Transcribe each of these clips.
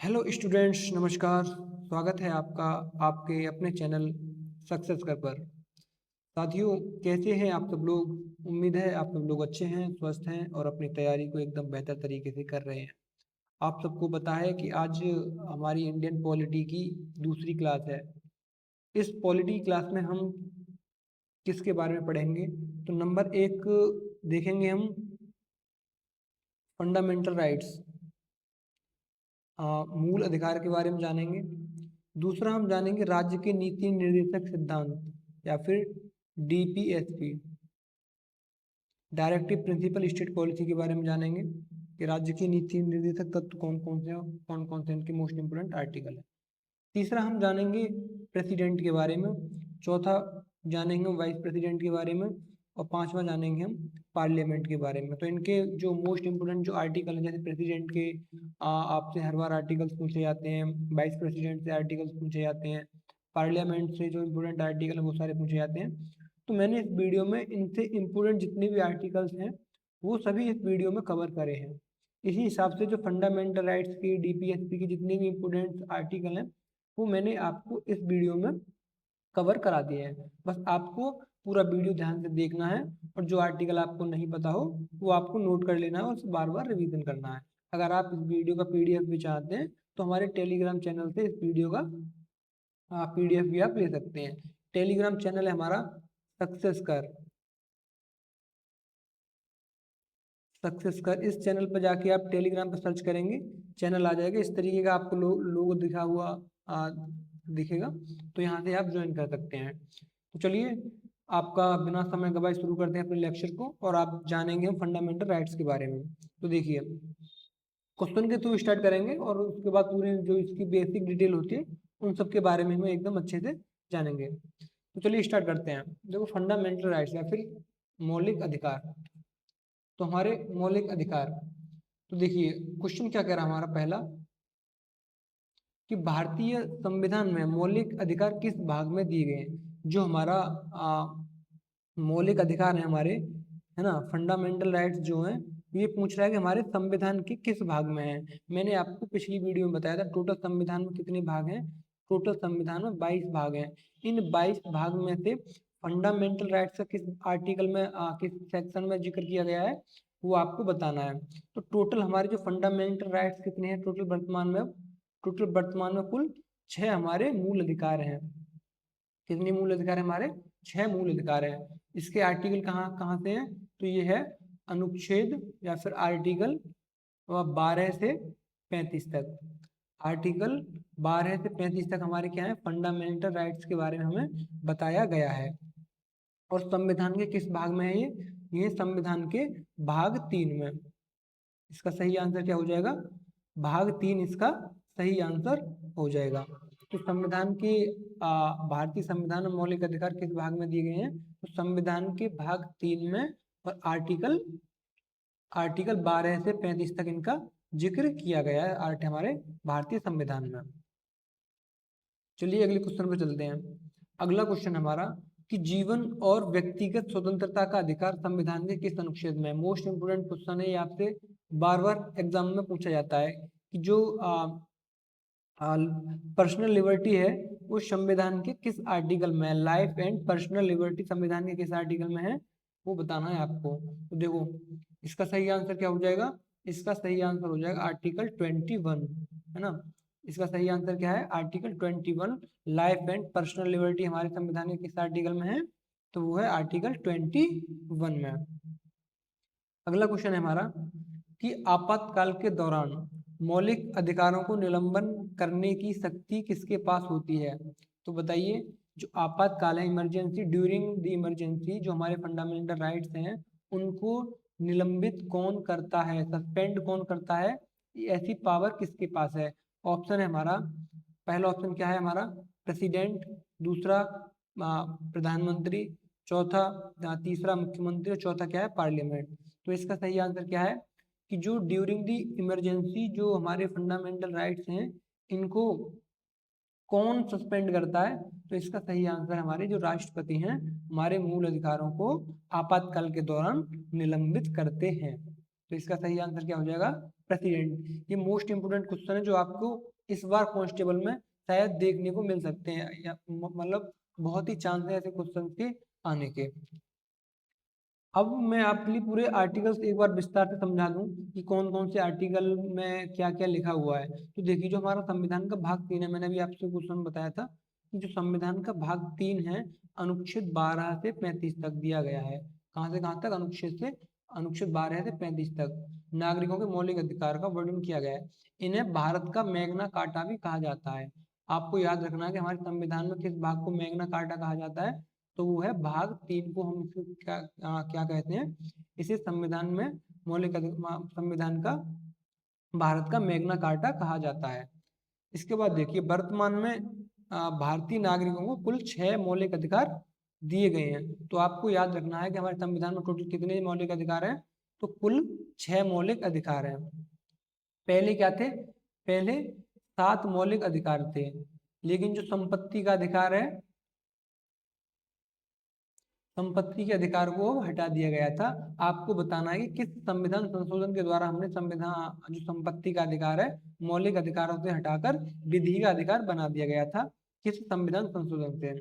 Hello students, नमस्कार। स्वागत है आपका आपके अपने चैनल सक्सेस कर पर। साथियों, कैसे हैं आप सब लोग? उम्मीद है आप सब लोग अच्छे हैं, स्वस्थ हैं और अपनी तैयारी को एकदम बेहतर तरीके से कर रहे हैं। आप सबको पता है कि आज हमारी इंडियन पॉलिटी की दूसरी क्लास है। इस पॉलिटी क्लास में हम किसके बारे में पढ़ेंगे? तो नंबर एक देखेंगे हम फंडामेंटल राइट्स, मूल अधिकार के बारे में जानेंगे। दूसरा हम जानेंगे राज्य के नीति निर्देशक सिद्धांत या फिर DPSP, directive principle state policy के बारे में जानेंगे कि राज्य की नीति निर्देशक तत्व कौन कौन से इनके मोस्ट इंपोर्टेंट आर्टिकल है। तीसरा हम जानेंगे प्रेसिडेंट के बारे में। चौथा जानेंगे हम वाइस प्रेसिडेंट के बारे में। और पांचवा जानेंगे हम पार्लियामेंट के बारे में। तो इनके जो मोस्ट इंपोर्टेंट जो आर्टिकल हैं, जैसे प्रेसिडेंट के आपसे हर बार आर्टिकल्स पूछे जाते हैं, वाइस प्रेसिडेंट से आर्टिकल्स पूछे जाते हैं, पार्लियामेंट से जो इम्पोर्टेंट आर्टिकल हैं वो सारे पूछे जाते हैं। तो मैंने इस वीडियो में इनसे इम्पोर्टेंट जितने भी आर्टिकल्स हैं वो सभी इस वीडियो में कवर करे हैं। इसी हिसाब से जो फंडामेंटल राइट्स की, डीपीएसपी की जितने भी इम्पोर्टेंट आर्टिकल हैं वो मैंने आपको इस वीडियो में कवर करा दिए हैं। बस आपको पूरा वीडियो ध्यान से देखना है और जो आर्टिकल आपको नहीं पता हो वो आपको नोट कर लेना है और उसे बार बार रिवीजन करना है। अगर आप इस वीडियो का पीडीएफ भी चाहते हैं तो हमारे टेलीग्राम चैनल से इस वीडियो का पीडीएफ भी आप ले सकते हैं। टेलीग्राम चैनल है हमारा सक्सेस कर। इस चैनल पर जाके आप टेलीग्राम पर सर्च करेंगे, चैनल आ जाएगा। इस तरीके का आपको लोगो दिखा हुआ दिखेगा, तो यहाँ से आप ज्वाइन कर सकते हैं। तो चलिए, आपका बिना समय गवाए शुरू करते हैं अपने लेक्चर को और आप जानेंगे हम फंडामेंटल राइट्स के बारे में। तो देखिए, क्वेश्चन के थ्रू स्टार्ट करेंगे और उसके बाद पूरी जो इसकी बेसिक डिटेल होती है उन सब के बारे में हम एकदम अच्छे से जानेंगे। तो चलिए स्टार्ट करते हैं। देखो, फंडामेंटल राइट्स या फिर मौलिक अधिकार। तो हमारे मौलिक अधिकार, तो देखिए क्वेश्चन क्या कह रहा है हमारा पहला, कि भारतीय संविधान में मौलिक अधिकार किस भाग में दिए गए हैं। जो हमारा मौलिक अधिकार है हमारे, है ना, फंडामेंटल राइट्स जो हैं, ये पूछ रहा है कि हमारे संविधान के किस भाग में है। मैंने आपको पिछली वीडियो में बताया था टोटल संविधान में कितने भाग हैं। टोटल संविधान में 22 भाग हैं। इन 22 भाग में से फंडामेंटल राइट्स का किस आर्टिकल में किस सेक्शन में जिक्र किया गया है वो आपको बताना है। तो टोटल हमारे जो फंडामेंटल राइट्स कितने हैं टोटल वर्तमान में कुल 6 हमारे मूल अधिकार हैं। कितने मूल अधिकार है हमारे? 6 मूल अधिकार है। इसके आर्टिकल कहाँ कहाँ से हैं? तो ये है अनुच्छेद या फिर आर्टिकल 12 से 35 तक। आर्टिकल 12 से 35 तक हमारे क्या है? फंडामेंटल राइट्स के बारे में हमें बताया गया है। और संविधान के किस भाग में है ये संविधान के भाग 3 में। इसका सही आंसर क्या हो जाएगा? भाग 3 इसका सही आंसर हो जाएगा। तो संविधान के भारतीय संविधान में मौलिक अधिकार किस भाग में दिए गए हैं? तो संविधान के भाग 3 में और आर्टिकल आर्टिकल 12 से 35 तक इनका जिक्र किया गया है हमारे भारतीय संविधान में। चलिए अगले क्वेश्चन पे चलते हैं। अगला क्वेश्चन हमारा, कि जीवन और व्यक्तिगत स्वतंत्रता का अधिकार संविधान के किस अनुच्छेद में है। मोस्ट इंपोर्टेंट क्वेश्चन है, ये आपसे बार बार एग्जाम में पूछा जाता है कि जो पर्सनल लिबर्टी है वो संविधान के किस आर्टिकल में है। लाइफ एंड पर्सनल लिबर्टी संविधान के किस आर्टिकल में है वो बताना है आपको। तो देखो, इसका सही आंसर क्या हो जाएगा? इसका सही आंसर हो जाएगा आर्टिकल 21, है ना। इसका सही आंसर क्या है? Article 21। Life and personal liberty हमारे संविधान के किस आर्टिकल में है? तो वो है आर्टिकल 21 में। अगला क्वेश्चन है हमारा, कि आपातकाल के दौरान मौलिक अधिकारों को निलंबन करने की शक्ति किसके पास होती है। तो बताइए, जो आपातकाल है, इमरजेंसी, ड्यूरिंग द इमरजेंसी, जो हमारे फंडामेंटल राइट्स हैं उनको निलंबित कौन करता है, सस्पेंड कौन करता है, ऐसी पावर किसके पास है। ऑप्शन है हमारा, पहला ऑप्शन क्या है हमारा? प्रेसिडेंट, दूसरा प्रधानमंत्री, चौथा तीसरा मुख्यमंत्री और चौथा क्या है? पार्लियामेंट। तो इसका सही आंसर क्या है? कि जो ड्यूरिंग दी इमरजेंसी जो हमारे फंडामेंटल राइट्स हैं इनको कौन सस्पेंड करता है। तो इसका सही आंसर हमारे जो राष्ट्रपति हैं हमारे मूल अधिकारों को आपातकाल के दौरान निलंबित करते हैं। तो इसका सही आंसर क्या हो जाएगा? प्रेसिडेंट। ये मोस्ट इंपोर्टेंट क्वेश्चन है जो आपको इस बार कांस्टेबल में शायद देखने को मिल सकते हैं, या मतलब बहुत ही चांस है ऐसे क्वेश्चन के आने के। अब मैं आपके लिए पूरे आर्टिकल्स एक बार विस्तार से समझा दूं कि कौन कौन से आर्टिकल में क्या क्या लिखा हुआ है। तो देखिए, जो हमारा संविधान का भाग 3 है, मैंने अभी आपसे क्वेश्चन बताया था कि जो संविधान का भाग 3 है, अनुच्छेद 12 से 35 तक दिया गया है। कहाँ से कहाँ तक? अनुच्छेद 12 से 35 तक नागरिकों के मौलिक अधिकार का वर्णन किया गया है। इन्हें भारत का मैग्ना कार्टा भी कहा जाता है। आपको याद रखना है कि हमारे संविधान में किस भाग को मैग्ना कार्टा कहा जाता है, तो वो है भाग 3 को। हम इसको क्या कहते हैं? इसे संविधान में संविधान का भारत का मैग्ना कार्टा कहा जाता है। इसके बाद देखिए, वर्तमान में भारतीय नागरिकों को कुल 6 मौलिक अधिकार दिए गए हैं। तो आपको याद रखना है कि हमारे संविधान में टोटल कितने मौलिक अधिकार हैं? तो कुल 6 मौलिक अधिकार हैं। पहले क्या थे? पहले 7 मौलिक अधिकार थे, लेकिन जो संपत्ति का अधिकार है, संपत्ति के अधिकार को हटा दिया गया था। आपको बताना है कि किस संविधान संशोधन के द्वारा हमने संविधान जो संपत्ति का अधिकार है मौलिक अधिकारों से हटाकर विधि का अधिकार बना दिया गया था, किस संविधान संशोधन से।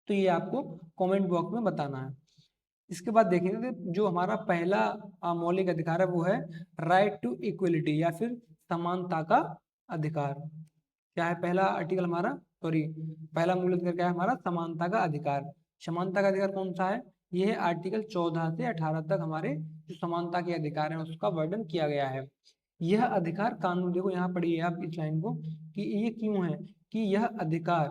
तो ये आपको कमेंट बॉक्स में बताना है। इसके बाद देखेंगे कि जो हमारा पहला मौलिक अधिकार है वो है राइट टू इक्वलिटी, या फिर समानता का अधिकार। क्या है पहला आर्टिकल हमारा? सॉरी, पहला मूल अधिकार क्या है हमारा? समानता का अधिकार। समानता का अधिकार कौन सा है? ये है आर्टिकल 14 से 18 तक हमारे जो समानता के अधिकार है उसका वर्णन किया गया है। यह अधिकार कानून, देखो यहाँ पढ़िए आप इस लाइन को कि ये क्यों है कि यह अधिकार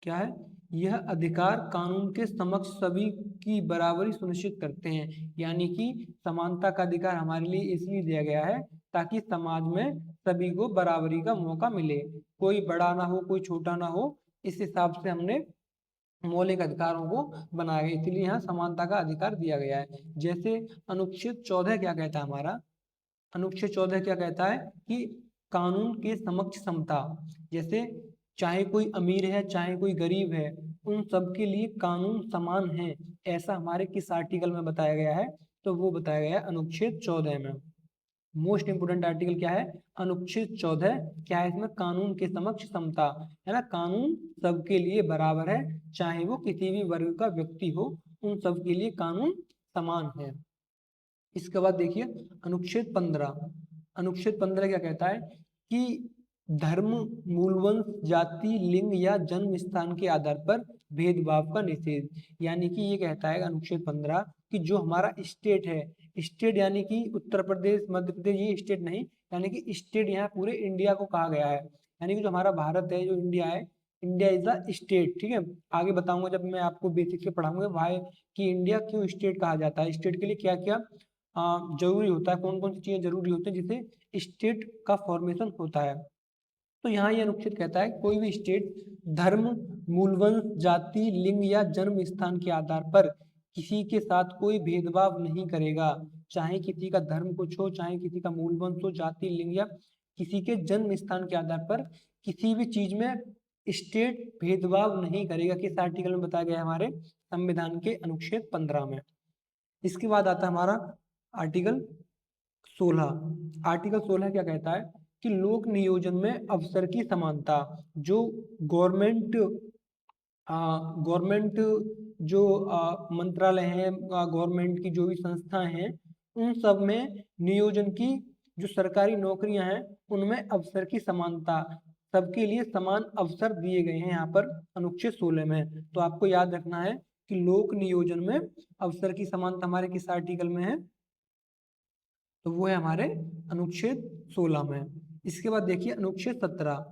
क्या है? यह अधिकार कानून के समक्ष सभी की बराबरी सुनिश्चित करते हैं। यानी कि समानता का अधिकार हमारे लिए इसलिए दिया गया है ताकि समाज में सभी को बराबरी का मौका मिले, कोई बड़ा ना हो कोई छोटा ना हो। इस हिसाब से हमने मौलिक अधिकारों को बनाया गया, इसलिए यहाँ समानता का अधिकार दिया गया है। जैसे अनुच्छेद 14 क्या कहता है हमारा? अनुच्छेद 14 क्या कहता है कि कानून के समक्ष समता। जैसे चाहे कोई अमीर है चाहे कोई गरीब है, उन सबके लिए कानून समान है, ऐसा हमारे किस आर्टिकल में बताया गया है? तो वो बताया गया है अनुच्छेद 14 में। मोस्ट इंपोर्टेंट आर्टिकल क्या है? अनुच्छेद 14 क्या है? इसमें कानून के समक्ष समता है ना, कानून सबके लिए बराबर है, चाहे वो किसी भी वर्ग का व्यक्ति हो, उन सबके लिए कानून समान है। इसके बाद देखिए अनुच्छेद 15। अनुच्छेद 15 क्या कहता है कि धर्म, मूलवंश, जाति, लिंग या जन्म स्थान के आधार पर भेदभाव का निषेध। यानी कि ये कहता है अनुच्छेद 15 कि जो हमारा स्टेट है, स्टेट यानी कि उत्तर प्रदेश, मध्य प्रदेश, ये स्टेट नहीं, यानी कि स्टेट यहाँ पूरे इंडिया को कहा गया है। यानी कि जो हमारा भारत है, जो इंडिया है, इंडिया इज द स्टेट। ठीक है, आगे बताऊंगा जब मैं आपको बेसिक से पढ़ाऊंगा भाई कि इंडिया क्यों स्टेट कहा जाता है, स्टेट के लिए क्या क्या जरूरी होता है, कौन कौन सी चीजें जरूरी होती है जिससे स्टेट का फॉर्मेशन होता है। तो यहाँ ये अनुच्छेद कहता है कोई भी स्टेट धर्म, मूलवंश, जाति, लिंग या जन्म स्थान के आधार पर किसी के साथ कोई भेदभाव नहीं करेगा। चाहे किसी का धर्म कुछ हो, चाहे किसी का मूलवंश हो, जाति, लिंग या किसी के जन्म स्थान के आधार पर किसी भी चीज में स्टेट भेदभाव नहीं करेगा। किस आर्टिकल में बताया गया है? हमारे संविधान के अनुच्छेद 15 में। इसके बाद आता है हमारा आर्टिकल 16। आर्टिकल 16 क्या कहता है कि लोक नियोजन में अवसर की समानता। जो गवर्नमेंट गवर्नमेंट जो मंत्रालय हैं, गवर्नमेंट की जो भी संस्थाएं हैं, उन सब में नियोजन की जो सरकारी नौकरियां हैं उनमें अवसर की समानता, सबके लिए समान अवसर दिए गए हैं यहाँ पर अनुच्छेद 16 में। तो आपको याद रखना है कि लोक नियोजन में अवसर की समानता हमारे किस आर्टिकल में है? तो वो है हमारे अनुच्छेद 16 में। इसके बाद देखिए अनुच्छेद 17।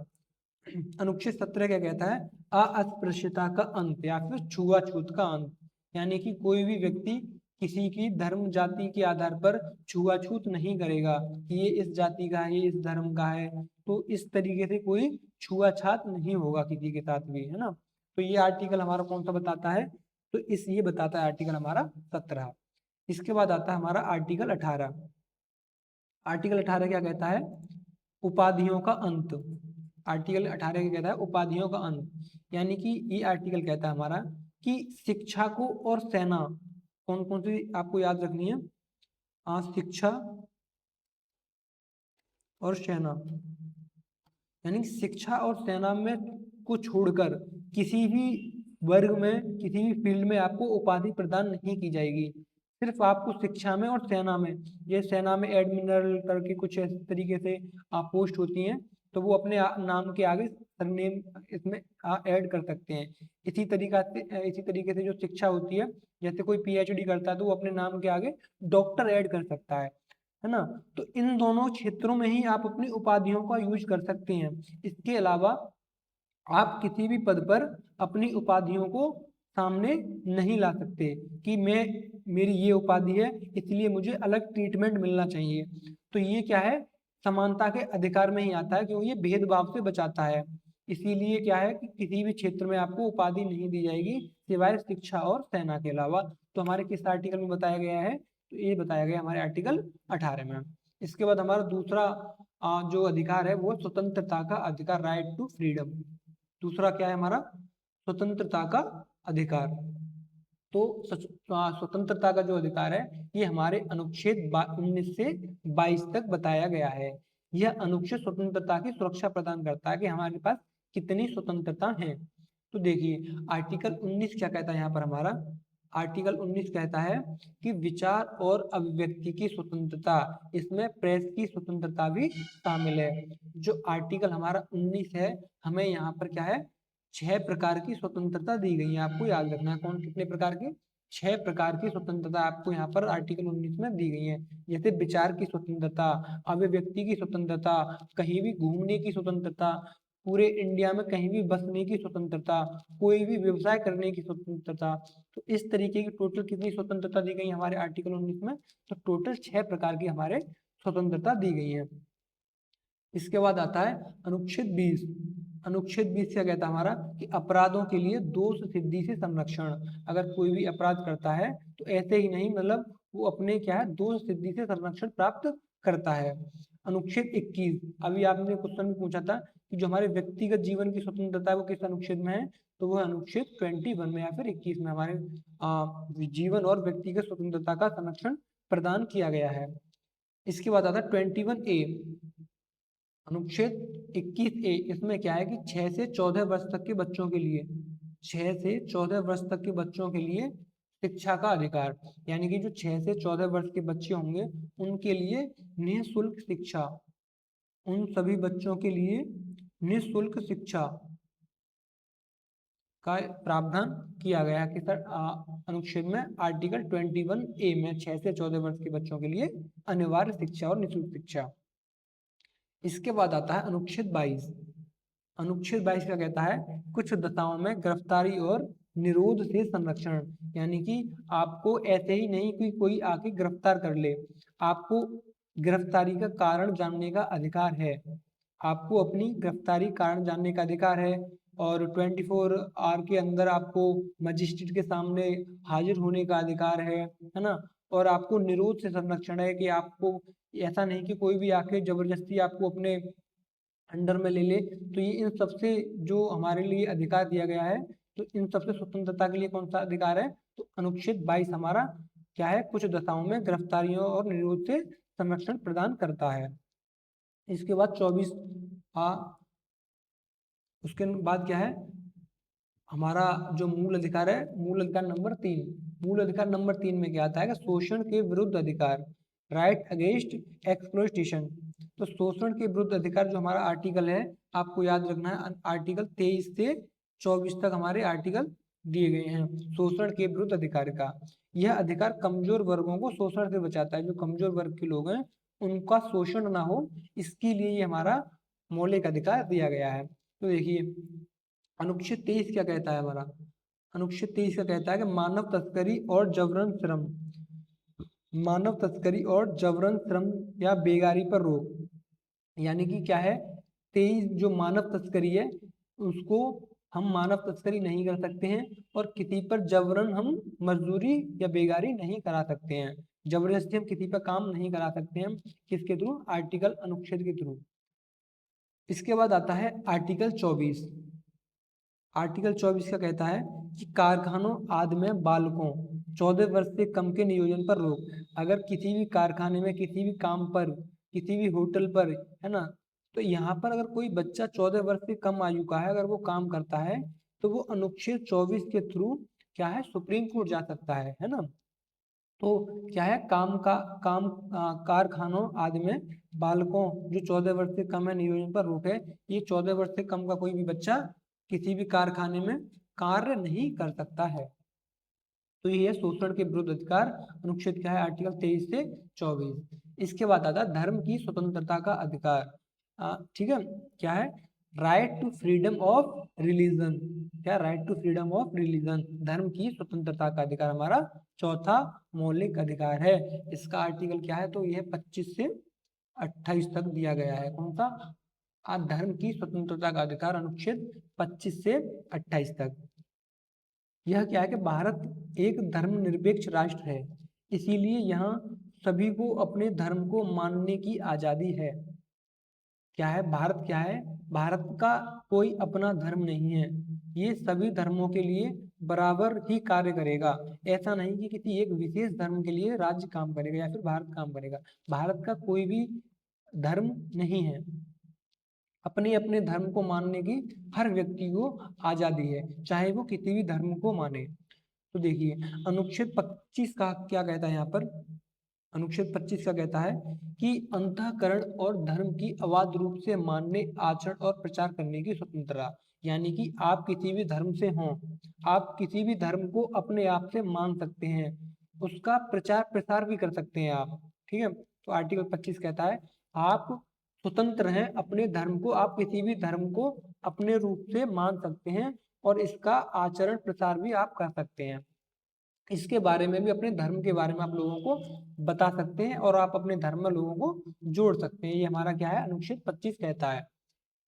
अनुच्छेद 17 क्या कहता है? अस्पृश्यता का अंत या फिर छुआछूत का अंत। यानी कि कोई भी व्यक्ति किसी की धर्म, जाति के आधार पर छुआछूत नहीं करेगा कि ये इस जाति का है, ये इस धर्म का है, तो इस तरीके से कोई छुआछात नहीं होगा किसी के साथ भी, है ना। तो ये आर्टिकल हमारा कौन सा बताता है? तो ये बताता है आर्टिकल हमारा 17। इसके बाद आता है हमारा आर्टिकल 18। आर्टिकल 18 क्या कहता है? उपाधियों का अंत। आर्टिकल 18 क्या कहता है? उपाधियों का अंत। यानी कि ये आर्टिकल कहता है हमारा कि शिक्षा को और सेना, कौन कौन सी आपको याद रखनी है? शिक्षा, और सेना, यानी शिक्षा और सेना में को छोड़कर किसी भी वर्ग में, किसी भी फील्ड में आपको उपाधि प्रदान नहीं की जाएगी। सिर्फ आपको शिक्षा में और सेना में, ये सेना में एडमिरल करके कुछ इस तरीके से पोस्ट होती हैं, तो वो अपने नाम के आगे सरनेम इसमें ऐड कर सकते हैं। इसी तरीके से जो शिक्षा होती है, जैसे कोई पीएचडी करता है तो वो अपने नाम के आगे डॉक्टर ऐड कर सकता है ना। तो इन दोनों क्षेत्रों में ही आप अपनी उपाधियों का यूज कर सकते हैं। इसके अलावा आप किसी भी पद पर अपनी उपाधियों को सामने नहीं ला सकते कि मेरी ये उपाधि है इसलिए मुझे अलग ट्रीटमेंट मिलना चाहिए। तो ये क्या है, समानता के अधिकार में ही आता है, क्योंकि ये भेदभाव से बचाता है। इसीलिए क्या है कि किसी भी क्षेत्र में आपको उपाधि नहीं दी जाएगी सिवाय शिक्षा और सेना के अलावा। तो हमारे किस आर्टिकल में बताया गया है, तो ये बताया गया हमारे आर्टिकल 18 में। इसके बाद हमारा दूसरा जो अधिकार है वो स्वतंत्रता का अधिकार, राइट टू फ्रीडम। दूसरा क्या है हमारा, स्वतंत्रता का अधिकार। तो स्वतंत्रता का जो अधिकार है ये हमारे अनुच्छेद 19 से 22 तक बताया गया है। यह अनुच्छेद स्वतंत्रता की सुरक्षा प्रदान करता है कि हमारे पास कितनी स्वतंत्रता है। तो देखिए आर्टिकल 19 क्या कहता है यहाँ पर हमारा, आर्टिकल 19 कहता है कि विचार और अभिव्यक्ति की स्वतंत्रता, इसमें प्रेस की स्वतंत्रता भी शामिल है। जो आर्टिकल हमारा 19 है, हमें यहाँ पर क्या है, 6 प्रकार की स्वतंत्रता दी गई है। आपको याद रखना है कौन कितने प्रकार की, 6 प्रकार की स्वतंत्रता आपको यहाँ पर आर्टिकल 19 में दी गई है। जैसे विचार की स्वतंत्रता, अभिव्यक्ति की स्वतंत्रता, कहीं भी घूमने की स्वतंत्रता, पूरे इंडिया में कहीं भी बसने की स्वतंत्रता, कोई भी व्यवसाय करने की स्वतंत्रता। तो इस तरीके की टोटल कितनी स्वतंत्रता दी गई हमारे आर्टिकल 19 में, तो टोटल 6 प्रकार की हमारे स्वतंत्रता दी गई है। इसके बाद आता है अनुच्छेद 20। अनुच्छेद 20 क्या कहता है हमारा, कि अपराधों के लिए दोष सिद्धि से संरक्षण। अगर कोई भी अपराध करता है तो ऐसे ही नहीं, मतलब वो अपने क्या है, दोष सिद्धि से संरक्षण प्राप्त करता है। अनुच्छेद 21, अभी आपने क्वेश्चन भी पूछा था कि जो हमारे व्यक्तिगत जीवन की स्वतंत्रता है वो किस अनुच्छेद में है, तो वो अनुच्छेद 21 में या फिर 21 में हमारे जीवन और व्यक्तिगत स्वतंत्रता का संरक्षण प्रदान किया गया है। इसके बाद आता है 21A, अनुच्छेद 21A। इसमें क्या है कि 6 से 14 वर्ष तक के बच्चों के लिए, 6 से 14 वर्ष तक के बच्चों के लिए शिक्षा का अधिकार, यानी कि जो 6 से 14 वर्ष के बच्चे होंगे उनके लिए निःशुल्क शिक्षा, उन सभी बच्चों के लिए निःशुल्क शिक्षा का प्रावधान किया गया कि सर अनुच्छेद में आर्टिकल 21A में 6 से 14 वर्ष के बच्चों के लिए अनिवार्य शिक्षा और निःशुल्क शिक्षा। इसके बाद आता है अनुच्छेद 22। अनुच्छेद 22 क्या कहता है, कुछ दशाओं में गिरफ्तारी और निरोध से संरक्षण, यानी कि आपको ऐसे ही नहीं कि कोई आके गिरफ्तार कर ले, आपको गिरफ्तारी का कारण जानने का अधिकार है। आपको अपनी गिरफ्तारी कारण जानने का अधिकार है, और 24 आवर के अंदर आपको मजिस्ट्रेट के सामने हाजिर होने का अधिकार है ना। और आपको निरोध से संरक्षण है कि आपको ऐसा नहीं कि कोई भी आके जबरदस्ती आपको अपने अंडर में ले ले। तो ये इन सबसे जो हमारे लिए अधिकार दिया गया है, तो इन सबसे स्वतंत्रता के लिए कौन सा अधिकार है, तो अनुच्छेद 22 हमारा क्या है, कुछ दशाओं में गिरफ्तारियों और निरोध से संरक्षण प्रदान करता है। इसके बाद 24 उसके बाद क्या है हमारा जो मूल अधिकार है, मूल अधिकार नंबर 3। मूल अधिकार नंबर 3 में क्या आता है कि शोषण के विरुद्ध अधिकार, राइट अगेंस्ट एक्सप्लॉइटेशन। तो शोषण के विरुद्ध अधिकार जो हमारा आर्टिकल है, आपको याद रखना है आर्टिकल 23 से 24 तक हमारे आर्टिकल दिए गए हैं शोषण के विरुद्ध अधिकार का। यह अधिकार कमजोर वर्गों को शोषण से बचाता है, जो कमजोर वर्ग के लोग हैं उनका शोषण ना हो, इसके लिए ये हमारा मौलिक अधिकार दिया गया है। तो देखिए अनुच्छेद 23 क्या कहता है हमारा, अनुच्छेद 23 का कहता है कि मानव तस्करी और जबरन श्रम, मानव तस्करी और जबरन श्रम या बेगारी पर रोक। यानी कि क्या है, 23 जो मानव तस्करी है उसको हम मानव तस्करी नहीं कर सकते हैं, और किसी पर जबरन हम मजदूरी या बेगारी नहीं करा सकते हैं, जबरदस्ती हम किसी पर काम नहीं करा सकते हैं, किसके थ्रू, आर्टिकल अनुच्छेद के थ्रू। इसके बाद आता है आर्टिकल 24। आर्टिकल 24 का कहता है कि कारखानों आदि में बालकों 14 वर्ष से कम के नियोजन पर रोक। अगर किसी भी कारखाने में किसी भी काम पर किसी भी होटल पर, है ना, तो यहाँ पर अगर कोई बच्चा 14 वर्ष से कम आयु का है, अगर वो काम करता है तो वो अनुच्छेद 24 के थ्रू क्या है, सुप्रीम कोर्ट जा सकता है ना। तो क्या है, कारखानों आदि में बालकों जो 14 वर्ष से कम है, नियोजन पर रोक है। ये 14 वर्ष से कम का कोई भी बच्चा किसी भी कारखाने में कार्य नहीं कर सकता है। तो ये है शोषण के विरुद्ध अधिकार, अनुच्छेद क्या है, आर्टिकल 23 से 24। इसके बाद आता है धर्म की स्वतंत्रता का अधिकार। ठीक है, क्या है, right to freedom of religion. क्या, right to freedom of religion, धर्म की स्वतंत्रता का अधिकार हमारा चौथा मौलिक अधिकार है। इसका आर्टिकल क्या है, तो यह 25 से 28 तक दिया गया है। कौन सा, धर्म की स्वतंत्रता का अधिकार, अनुच्छेद 25 से 28 तक। यह क्या है कि भारत एक धर्मनिरपेक्ष राष्ट्र है, इसीलिए यहाँ सभी को अपने धर्म को मानने की आजादी है। क्या है, भारत क्या है, भारत का कोई अपना धर्म नहीं है, ये सभी धर्मों के लिए बराबर ही कार्य करेगा। ऐसा नहीं कि किसी एक विशेष धर्म के लिए राज्य काम करेगा या फिर भारत काम करेगा। भारत का कोई भी धर्म नहीं है, अपने अपने धर्म को मानने की हर व्यक्ति को आजादी है, चाहे वो किसी भी धर्म को माने। तो देखिए अनुच्छेद 25 का क्या कहता है यहाँ पर, अनुच्छेद 25 का कहता है कि अंतःकरण और धर्म की अबाध रूप से मानने, आचरण और प्रचार करने की स्वतंत्रता। यानी कि आप किसी भी धर्म से हों, आप किसी भी धर्म को अपने आप से मान सकते हैं, उसका प्रचार प्रसार भी कर सकते हैं आप। ठीक है, तो आर्टिकल 25 कहता है आप स्वतंत्र हैं अपने धर्म को, आप किसी भी धर्म को अपने रूप से मान सकते हैं और इसका आचरण प्रसार भी आप कर सकते हैं। इसके बारे में भी, अपने धर्म के बारे में आप लोगों को बता सकते हैं और आप अपने धर्म में लोगों को जोड़ सकते हैं। ये हमारा क्या है, अनुच्छेद 25 कहता है।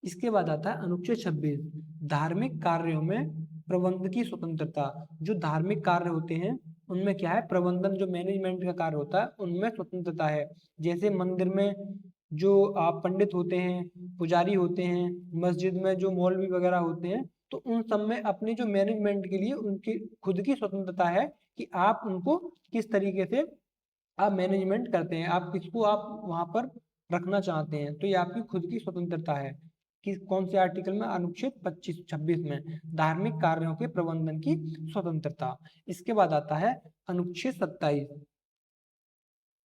इसके बाद आता है अनुच्छेद 26, धार्मिक कार्यों में प्रबंध की स्वतंत्रता। जो धार्मिक कार्य होते हैं उनमें क्या है, प्रबंधन, जो मैनेजमेंट का कार्य होता है उनमें स्वतंत्रता है। जैसे मंदिर में जो आप पंडित होते हैं, पुजारी होते हैं, मस्जिद में जो मौलवी वगैरह होते हैं, तो उन सब में अपने जो मैनेजमेंट के लिए उनकी खुद की स्वतंत्रता है कि आप उनको किस तरीके से आप मैनेजमेंट करते हैं, आप किसको आप वहां पर रखना चाहते हैं, तो ये आपकी खुद की स्वतंत्रता है। किस कौन से आर्टिकल में, अनुच्छेद 25-26 में, धार्मिक कार्यों के प्रबंधन की स्वतंत्रता। इसके बाद आता है अनुच्छेद 27।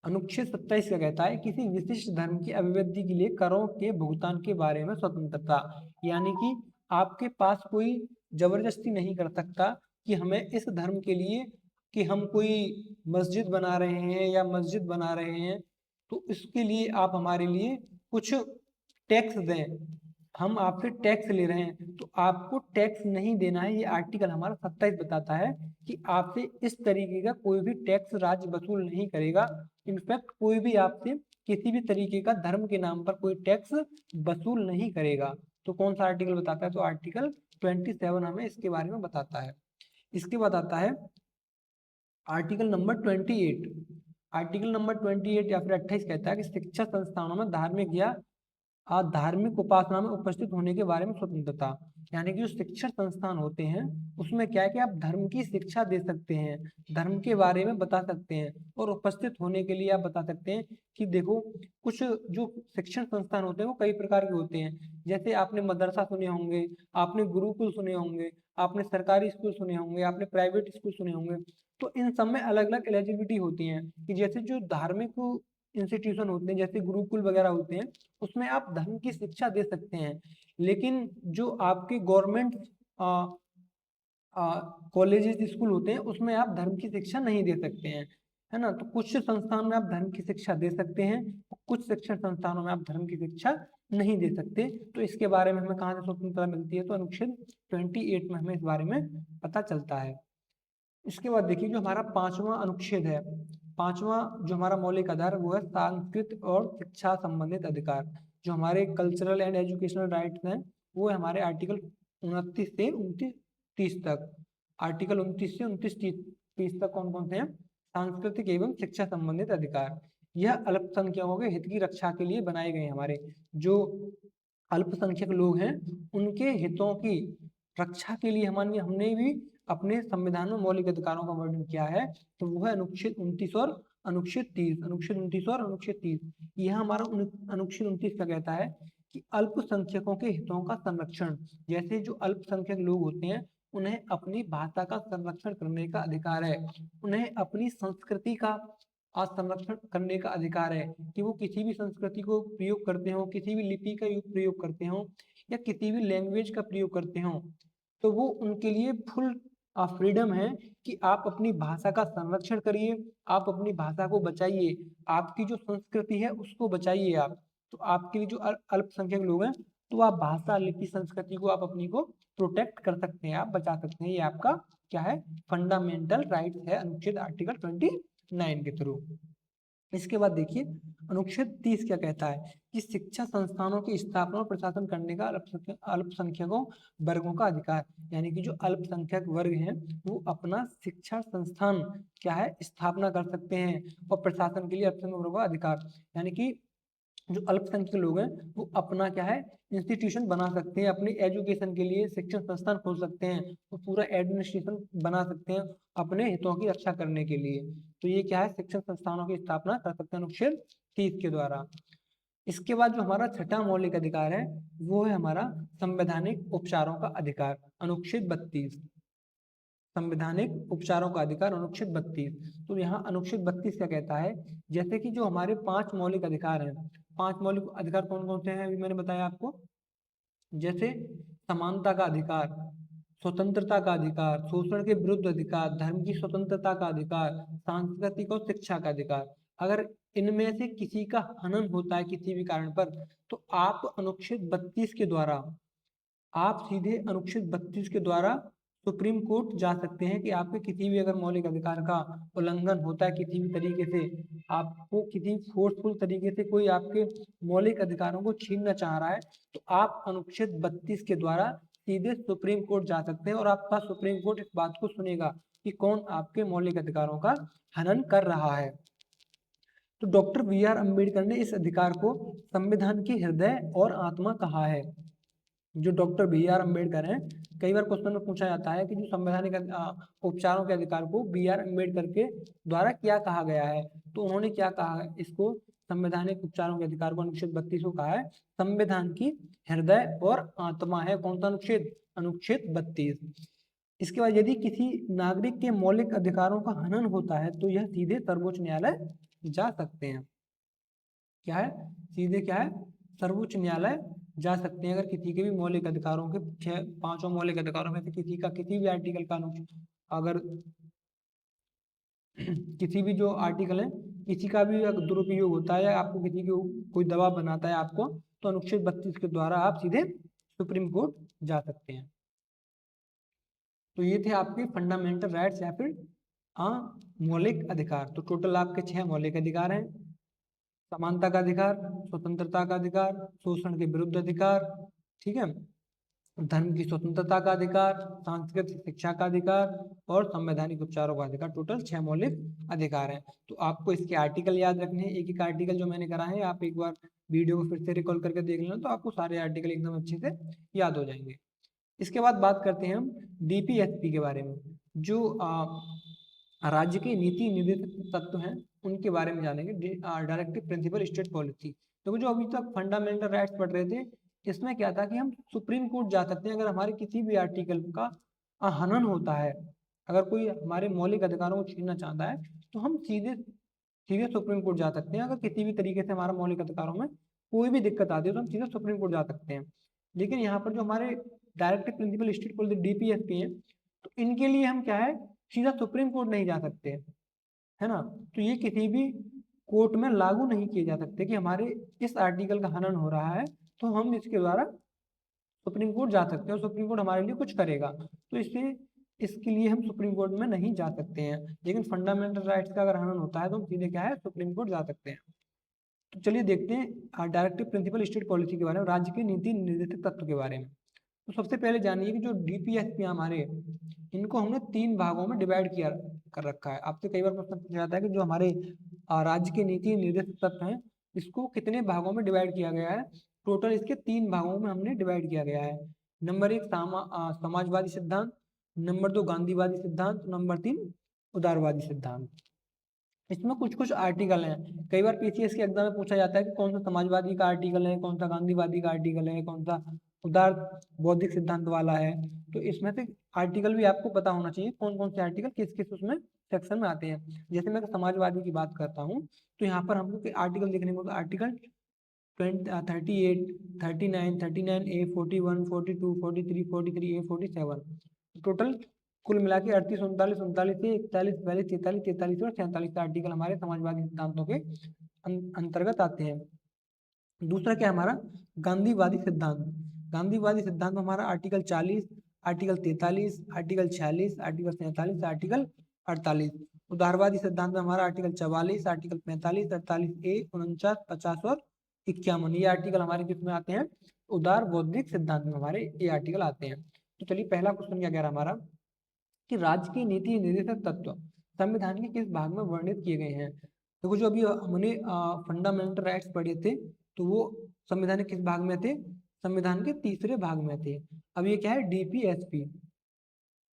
अनुच्छेद 27 क्या कहता है, किसी विशिष्ट धर्म की अभिवृद्धि के लिए करों के भुगतान के बारे में स्वतंत्रता। यानी कि आपके पास कोई जबरदस्ती नहीं कर सकता कि हमें इस धर्म के लिए, कि हम कोई मस्जिद बना रहे हैं या मस्जिद बना रहे हैं तो इसके लिए आप हमारे लिए कुछ टैक्स दें, हम आपसे टैक्स ले रहे हैं तो आपको टैक्स नहीं देना है। ये आर्टिकल हमारा 27 बताता है कि आपसे इस तरीके का कोई भी टैक्स राज्य वसूल नहीं करेगा। इनफैक्ट कोई भी आपसे किसी भी तरीके का धर्म के नाम पर कोई टैक्स वसूल नहीं करेगा। तो कौन सा आर्टिकल बताता है, तो आर्टिकल 27 हमें इसके बारे में बताता है। इसके बाद आता है आर्टिकल नंबर 28। आर्टिकल नंबर 28 या फिर 28 कहता है कि शिक्षा संस्थानों में धार्मिक या धार्मिक उपासना में उपस्थित होने के बारे में स्वतंत्रता। यानी कि जो शिक्षण संस्थान होते हैं उसमें क्या है कि आप धर्म की शिक्षा दे सकते हैं, धर्म के बारे में बता सकते हैं और उपस्थित होने के लिए आप बता सकते हैं कि देखो कुछ जो शिक्षण संस्थान होते हैं वो कई प्रकार के होते हैं। जैसे आपने मदरसा सुने होंगे, आपने गुरुकुल सुने होंगे, आपने सरकारी स्कूल सुने होंगे, आपने प्राइवेट स्कूल सुने होंगे। तो इन सब में अलग अलग एलिजिबिलिटी होती है कि जैसे जो धार्मिक इंस्टीट्यूशन होते हैं जैसे गुरुकुल वगैरह होते हैं उसमें आप धर्म की शिक्षा दे सकते हैं। लेकिन जो आपके गवर्नमेंट कॉलेजेस स्कूल होते हैं उसमें आप धर्म की शिक्षा नहीं दे सकते हैं, है ना। तो कुछ संस्थान में आप धर्म की शिक्षा दे सकते हैं, कुछ शिक्षण संस्थानों में आप धर्म की शिक्षा नहीं दे सकते। तो इसके बारे में हमें कहाँ से स्वतंत्रता मिलती है, तो अनुच्छेद 28 में हमें इस बारे में पता चलता है। इसके बाद देखिए जो हमारा 5वां अनुच्छेद है, 5वां जो हमारा मौलिक आधार वो है सांस्कृतिक और शिक्षा संबंधित अधिकार। जो हमारे कल्चरल एंड एजुकेशनल राइट्स हैं वो है हमारे आर्टिकल 29 से 30 तक। आर्टिकल 29 से 30 तक कौन कौन से हैं, सांस्कृतिक एवं शिक्षा संबंधित अधिकार। यह अल्पसंख्यकों के हित की रक्षा के लिए बनाए गए हमारे जो अल्पसंख्यक लोग हैं उनके हितों की रक्षा के लिए हमने भी अपने संविधान में मौलिक अधिकारों का वर्णन किया है। तो वो है अनुच्छेद 29 और अनुच्छेद 30, अनुच्छेद 29 और अनुच्छेद 30। यह हमारा अनुच्छेद 29 का कहता है कि अल्पसंख्यकों के हितों का संरक्षण, जैसे जो अल्पसंख्यक लोग होते हैं उन्हें अपनी भाषा का संरक्षण करने का अधिकार है, उन्हें अपनी संस्कृति का संरक्षण करने का अधिकार है कि वो किसी भी संस्कृति को प्रयोग करते हो, किसी भी लिपि का प्रयोग करते हो या किसी भी लैंग्वेज का प्रयोग करते हो, तो वो उनके लिए फुल फ्रीडम है कि आप अपनी भाषा का संरक्षण करिए, आप अपनी भाषा को बचाइए, आपकी जो संस्कृति है उसको बचाइए आप। तो आपके लिए जो अल्पसंख्यक लोग हैं तो आप भाषा, लिपि, संस्कृति को आप अपनी को प्रोटेक्ट कर सकते हैं, आप बचा सकते हैं। ये आपका क्या है, फंडामेंटल राइट्स है अनुच्छेद आर्टिकल 29 के थ्रू। इसके बाद देखिए अनुच्छेद 30 क्या कहता है कि शिक्षा संस्थानों की स्थापना और प्रशासन करने का अल्पसंख्यकों वर्गों का अधिकार, यानी कि जो अल्पसंख्यक वर्ग हैं वो अपना शिक्षा संस्थान क्या है स्थापना कर सकते हैं और प्रशासन के लिए अल्पसंख्यक वर्गों का अधिकार, यानी कि जो अल्पसंख्यक लोग हैं वो अपना क्या है इंस्टीट्यूशन बना सकते हैं, अपनी एजुकेशन के लिए शिक्षण संस्थान खोल सकते हैं, वो पूरा एडमिनिस्ट्रेशन बना सकते हैं अपने हितों की रक्षा करने के लिए। तो ये क्या है, शिक्षण संस्थानों की स्थापना कर सकते हैं अनुच्छेद 30 के द्वारा। इसके बाद जो हमारा छठा मौलिक अधिकार है वो है हमारा संवैधानिक उपचारों का अधिकार, अनुच्छेद 32। संवैधानिक उपचारों का अधिकार अनुच्छेद 32। तो यहाँ अनुच्छेद 32 क्या कहता है, जैसे कि जो हमारे 5 मौलिक अधिकार हैं, 5 मौलिक अधिकार कौन कौन से हैं अभी मैंने बताया आपको, जैसे समानता का अधिकार, स्वतंत्रता का अधिकार, शोषण के विरुद्ध अधिकार, धर्म की स्वतंत्रता का अधिकार, सांस्कृतिक और शिक्षा का अधिकार। अगर इनमें से किसी का हनन होता है किसी भी कारण पर तो आप अनुच्छेद 32 के द्वारा, आप सीधे अनुच्छेद 32 के द्वारा सुप्रीम कोर्ट जा सकते हैं कि आपके किसी भी अगर मौलिक अधिकार का उल्लंघन होता है किसी भी तरीके से, आपको किसी फोर्सफुल तरीके से कोई आपके मौलिक अधिकारों को छीनना चाह रहा है, तो आप अनुच्छेद 32 के द्वारा सीधे सुप्रीम कोर्ट जा सकते हैं और आपका सुप्रीम कोर्ट इस बात को सुनेगा कि कौन आपके मौलिक अधिकारों का हनन कर रहा है। तो डॉक्टर बी.आर. अम्बेडकर ने इस अधिकार को संविधान की हृदय और आत्मा कहा है। जो डॉक्टर बी.आर. अम्बेडकर हैं, कई बार क्वेश्चन में पूछा जाता है कि जो संवैधानिक उपचारों के अधिकार को बी.आर. अम्बेडकर के द्वारा क्या कहा गया है, तो उन्होंने क्या कहा है, इसको संवैधानिक उपचारों के अधिकार को अनुच्छेद 32 को कहा है संविधान की हृदय और आत्मा है। कौन सा अनुच्छेद, अनुच्छेद 32। इसके बाद यदि किसी नागरिक के मौलिक अधिकारों का हनन होता है तो यह सीधे सर्वोच्च न्यायालय जा सकते हैं। क्या है, सीधे क्या है, सर्वोच्च न्यायालय जा सकते हैं अगर किसी के भी मौलिक अधिकारों के 5 मौलिक अधिकारों में से किसी का किसी भी आर्टिकल का अगर किसी भी जो आर्टिकल है किसी का भी अगर दुरुपयोग होता है या आपको किसी को कोई दबाव बनाता है आपको, तो अनुच्छेद 32 के द्वारा आप सीधे सुप्रीम कोर्ट जा सकते हैं। तो ये थे आपके फंडामेंटल राइट्स या फिर मौलिक अधिकार। तो टोटल आपके 6 मौलिक अधिकार हैं, समानता का अधिकार, स्वतंत्रता का अधिकार, शोषण के विरुद्ध अधिकार, ठीक है, धर्म की स्वतंत्रता का अधिकार, सांस्कृतिक शिक्षा का अधिकार और संवैधानिक उपचारों का अधिकार। टोटल 6 मौलिक अधिकार हैं। तो आपको इसके आर्टिकल याद रखने हैं, एक एक आर्टिकल जो मैंने करा है आप एक बार वीडियो को फिर से रिकॉल करके देख लेना तो आपको सारे आर्टिकल एकदम अच्छे से याद हो जाएंगे। इसके बाद बात करते हैं हम डीपीएसपी के बारे में, जो राज्य के नीति निर्देशक तत्व हैं उनके बारे में जानेंगे। डायरेक्टिव प्रिंसिपल स्टेट पॉलिसी, तो जो अभी तक फंडामेंटल राइट्स पढ़ रहे थे इसमें क्या था कि हम सुप्रीम कोर्ट जा सकते हैं अगर हमारे किसी भी आर्टिकल का हनन होता है, अगर कोई हमारे मौलिक अधिकारों को छीनना चाहता है तो हम सीधे सीधे सुप्रीम कोर्ट जा सकते हैं। अगर किसी भी तरीके से हमारा मौलिक अधिकारों में कोई भी दिक्कत आती है तो हम सीधे सुप्रीम कोर्ट जा सकते हैं। लेकिन यहाँ पर जो हमारे directive principle state policy DPSP है तो इनके लिए हम क्या है सीधा सुप्रीम कोर्ट नहीं जा सकते, है ना। तो ये किसी भी कोर्ट में लागू नहीं किए जा सकते कि हमारे इस आर्टिकल का हनन हो रहा है तो हम इसके द्वारा सुप्रीम कोर्ट जा सकते हैं और सुप्रीम कोर्ट हमारे लिए कुछ करेगा, तो इसके लिए हम सुप्रीम कोर्ट में नहीं जा सकते हैं। लेकिन फंडामेंटल राइट्स का अगर हनन होता है तो हम सीधे क्या है सुप्रीम कोर्ट जा सकते हैं। तो चलिए देखते हैं डायरेक्टिव प्रिंसिपल स्टेट पॉलिसी के बारे में, राज्य के नीति निर्देशक तत्व के बारे में। तो सबसे पहले जानिए कि जो डीपीएसपी हमारे इनको हमने 3 भागों में डिवाइड किया कर रखा है। आपसे कई बार प्रश्न पूछा जाता है कि जो हमारे राज्य के नीति निर्देशक तत्व हैं इसको कितने भागों में डिवाइड किया गया है। टोटल इसके 3 भागों में हमने डिवाइड किया गया है। नंबर 1 समाजवादी सिद्धांत, नंबर 2 गांधीवादी सिद्धांत, नंबर 3 उदारवादी सिद्धांत। इसमें कुछ कुछ आर्टिकल हैं। कई बार पीसीएस के एग्जाम में पूछा जाता है कि कौन सा समाजवादी का आर्टिकल है, कौन सा गांधीवादी का आर्टिकल है, कौन सा उदार बौद्धिक सिद्धांत वाला है। तो इसमें से आर्टिकल भी आपको पता होना चाहिए, कौन कौन से आर्टिकल किस किस उसमें सेक्शन में आते हैं। जैसे मैं समाजवादी की बात करता हूँ, तो यहाँ पर हमको आर्टिकल देखने को आर्टिकल 38, 39 ए, 41, 42, 43, 43 ए, 47, टोटल कुल मिला के 38, 39, 39 से 41, 42, 43, 43 और 47 आर्टिकल हमारे समाजवादी सिद्धांतों के अंतर्गत आते हैं। दूसरा क्या हमारा गांधीवादी सिद्धांत। गांधीवादी सिद्धांत में हमारा article 40, article 43, article 46, article 47, article 48। उदारवादी सिद्धांत में हमारा आर्टिकल 44, आर्टिकल 45, 48 ए, 49, 50 और 51, ये आर्टिकल हमारे किसमें आते हैं, उदार बौद्धिक सिद्धांत में हमारे ये आर्टिकल आते हैं। तो चलिए पहला क्वेश्चन क्या कह रहा हमारा कि राज्य की नीति निर्देशक तत्व संविधान के किस भाग में वर्णित किए गए हैं। देखो जो अभी हमने फंडामेंटल राइट्स पढ़े थे, तो वो संविधान के किस भाग में थे, संविधान के तीसरे भाग में थे। अब ये क्या है, डीपीएसपी।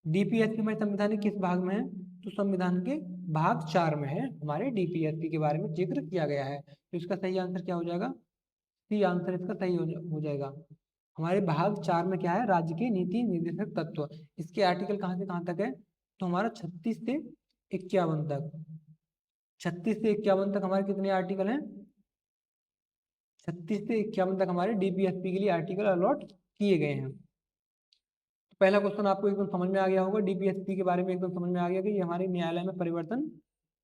डीपीएसपी हमारे संविधान के किस भाग में है, तो संविधान के भाग 4 में है, हमारे डीपीएसपी के बारे में जिक्र किया गया है। तो इसका सही आंसर क्या हो जाएगा, सी आंसर इसका सही हो जाएगा। हमारे भाग 4 में क्या है, राज्य के नीति निर्देशक तत्व। इसके आर्टिकल कहाँ से कहाँ तक है, तो हमारा 36 से 51 तक। 36 से 51 तक हमारे कितने आर्टिकल हैं, 36 से 51 तक हमारे डीपीएसपी के लिए आर्टिकल अलॉट किए गए हैं। तो पहला क्वेश्चन आपको एकदम समझ में आ गया होगा, डीपीएसपी के बारे में एकदम समझ में आ गया कि ये हमारे न्यायालय में परिवर्तन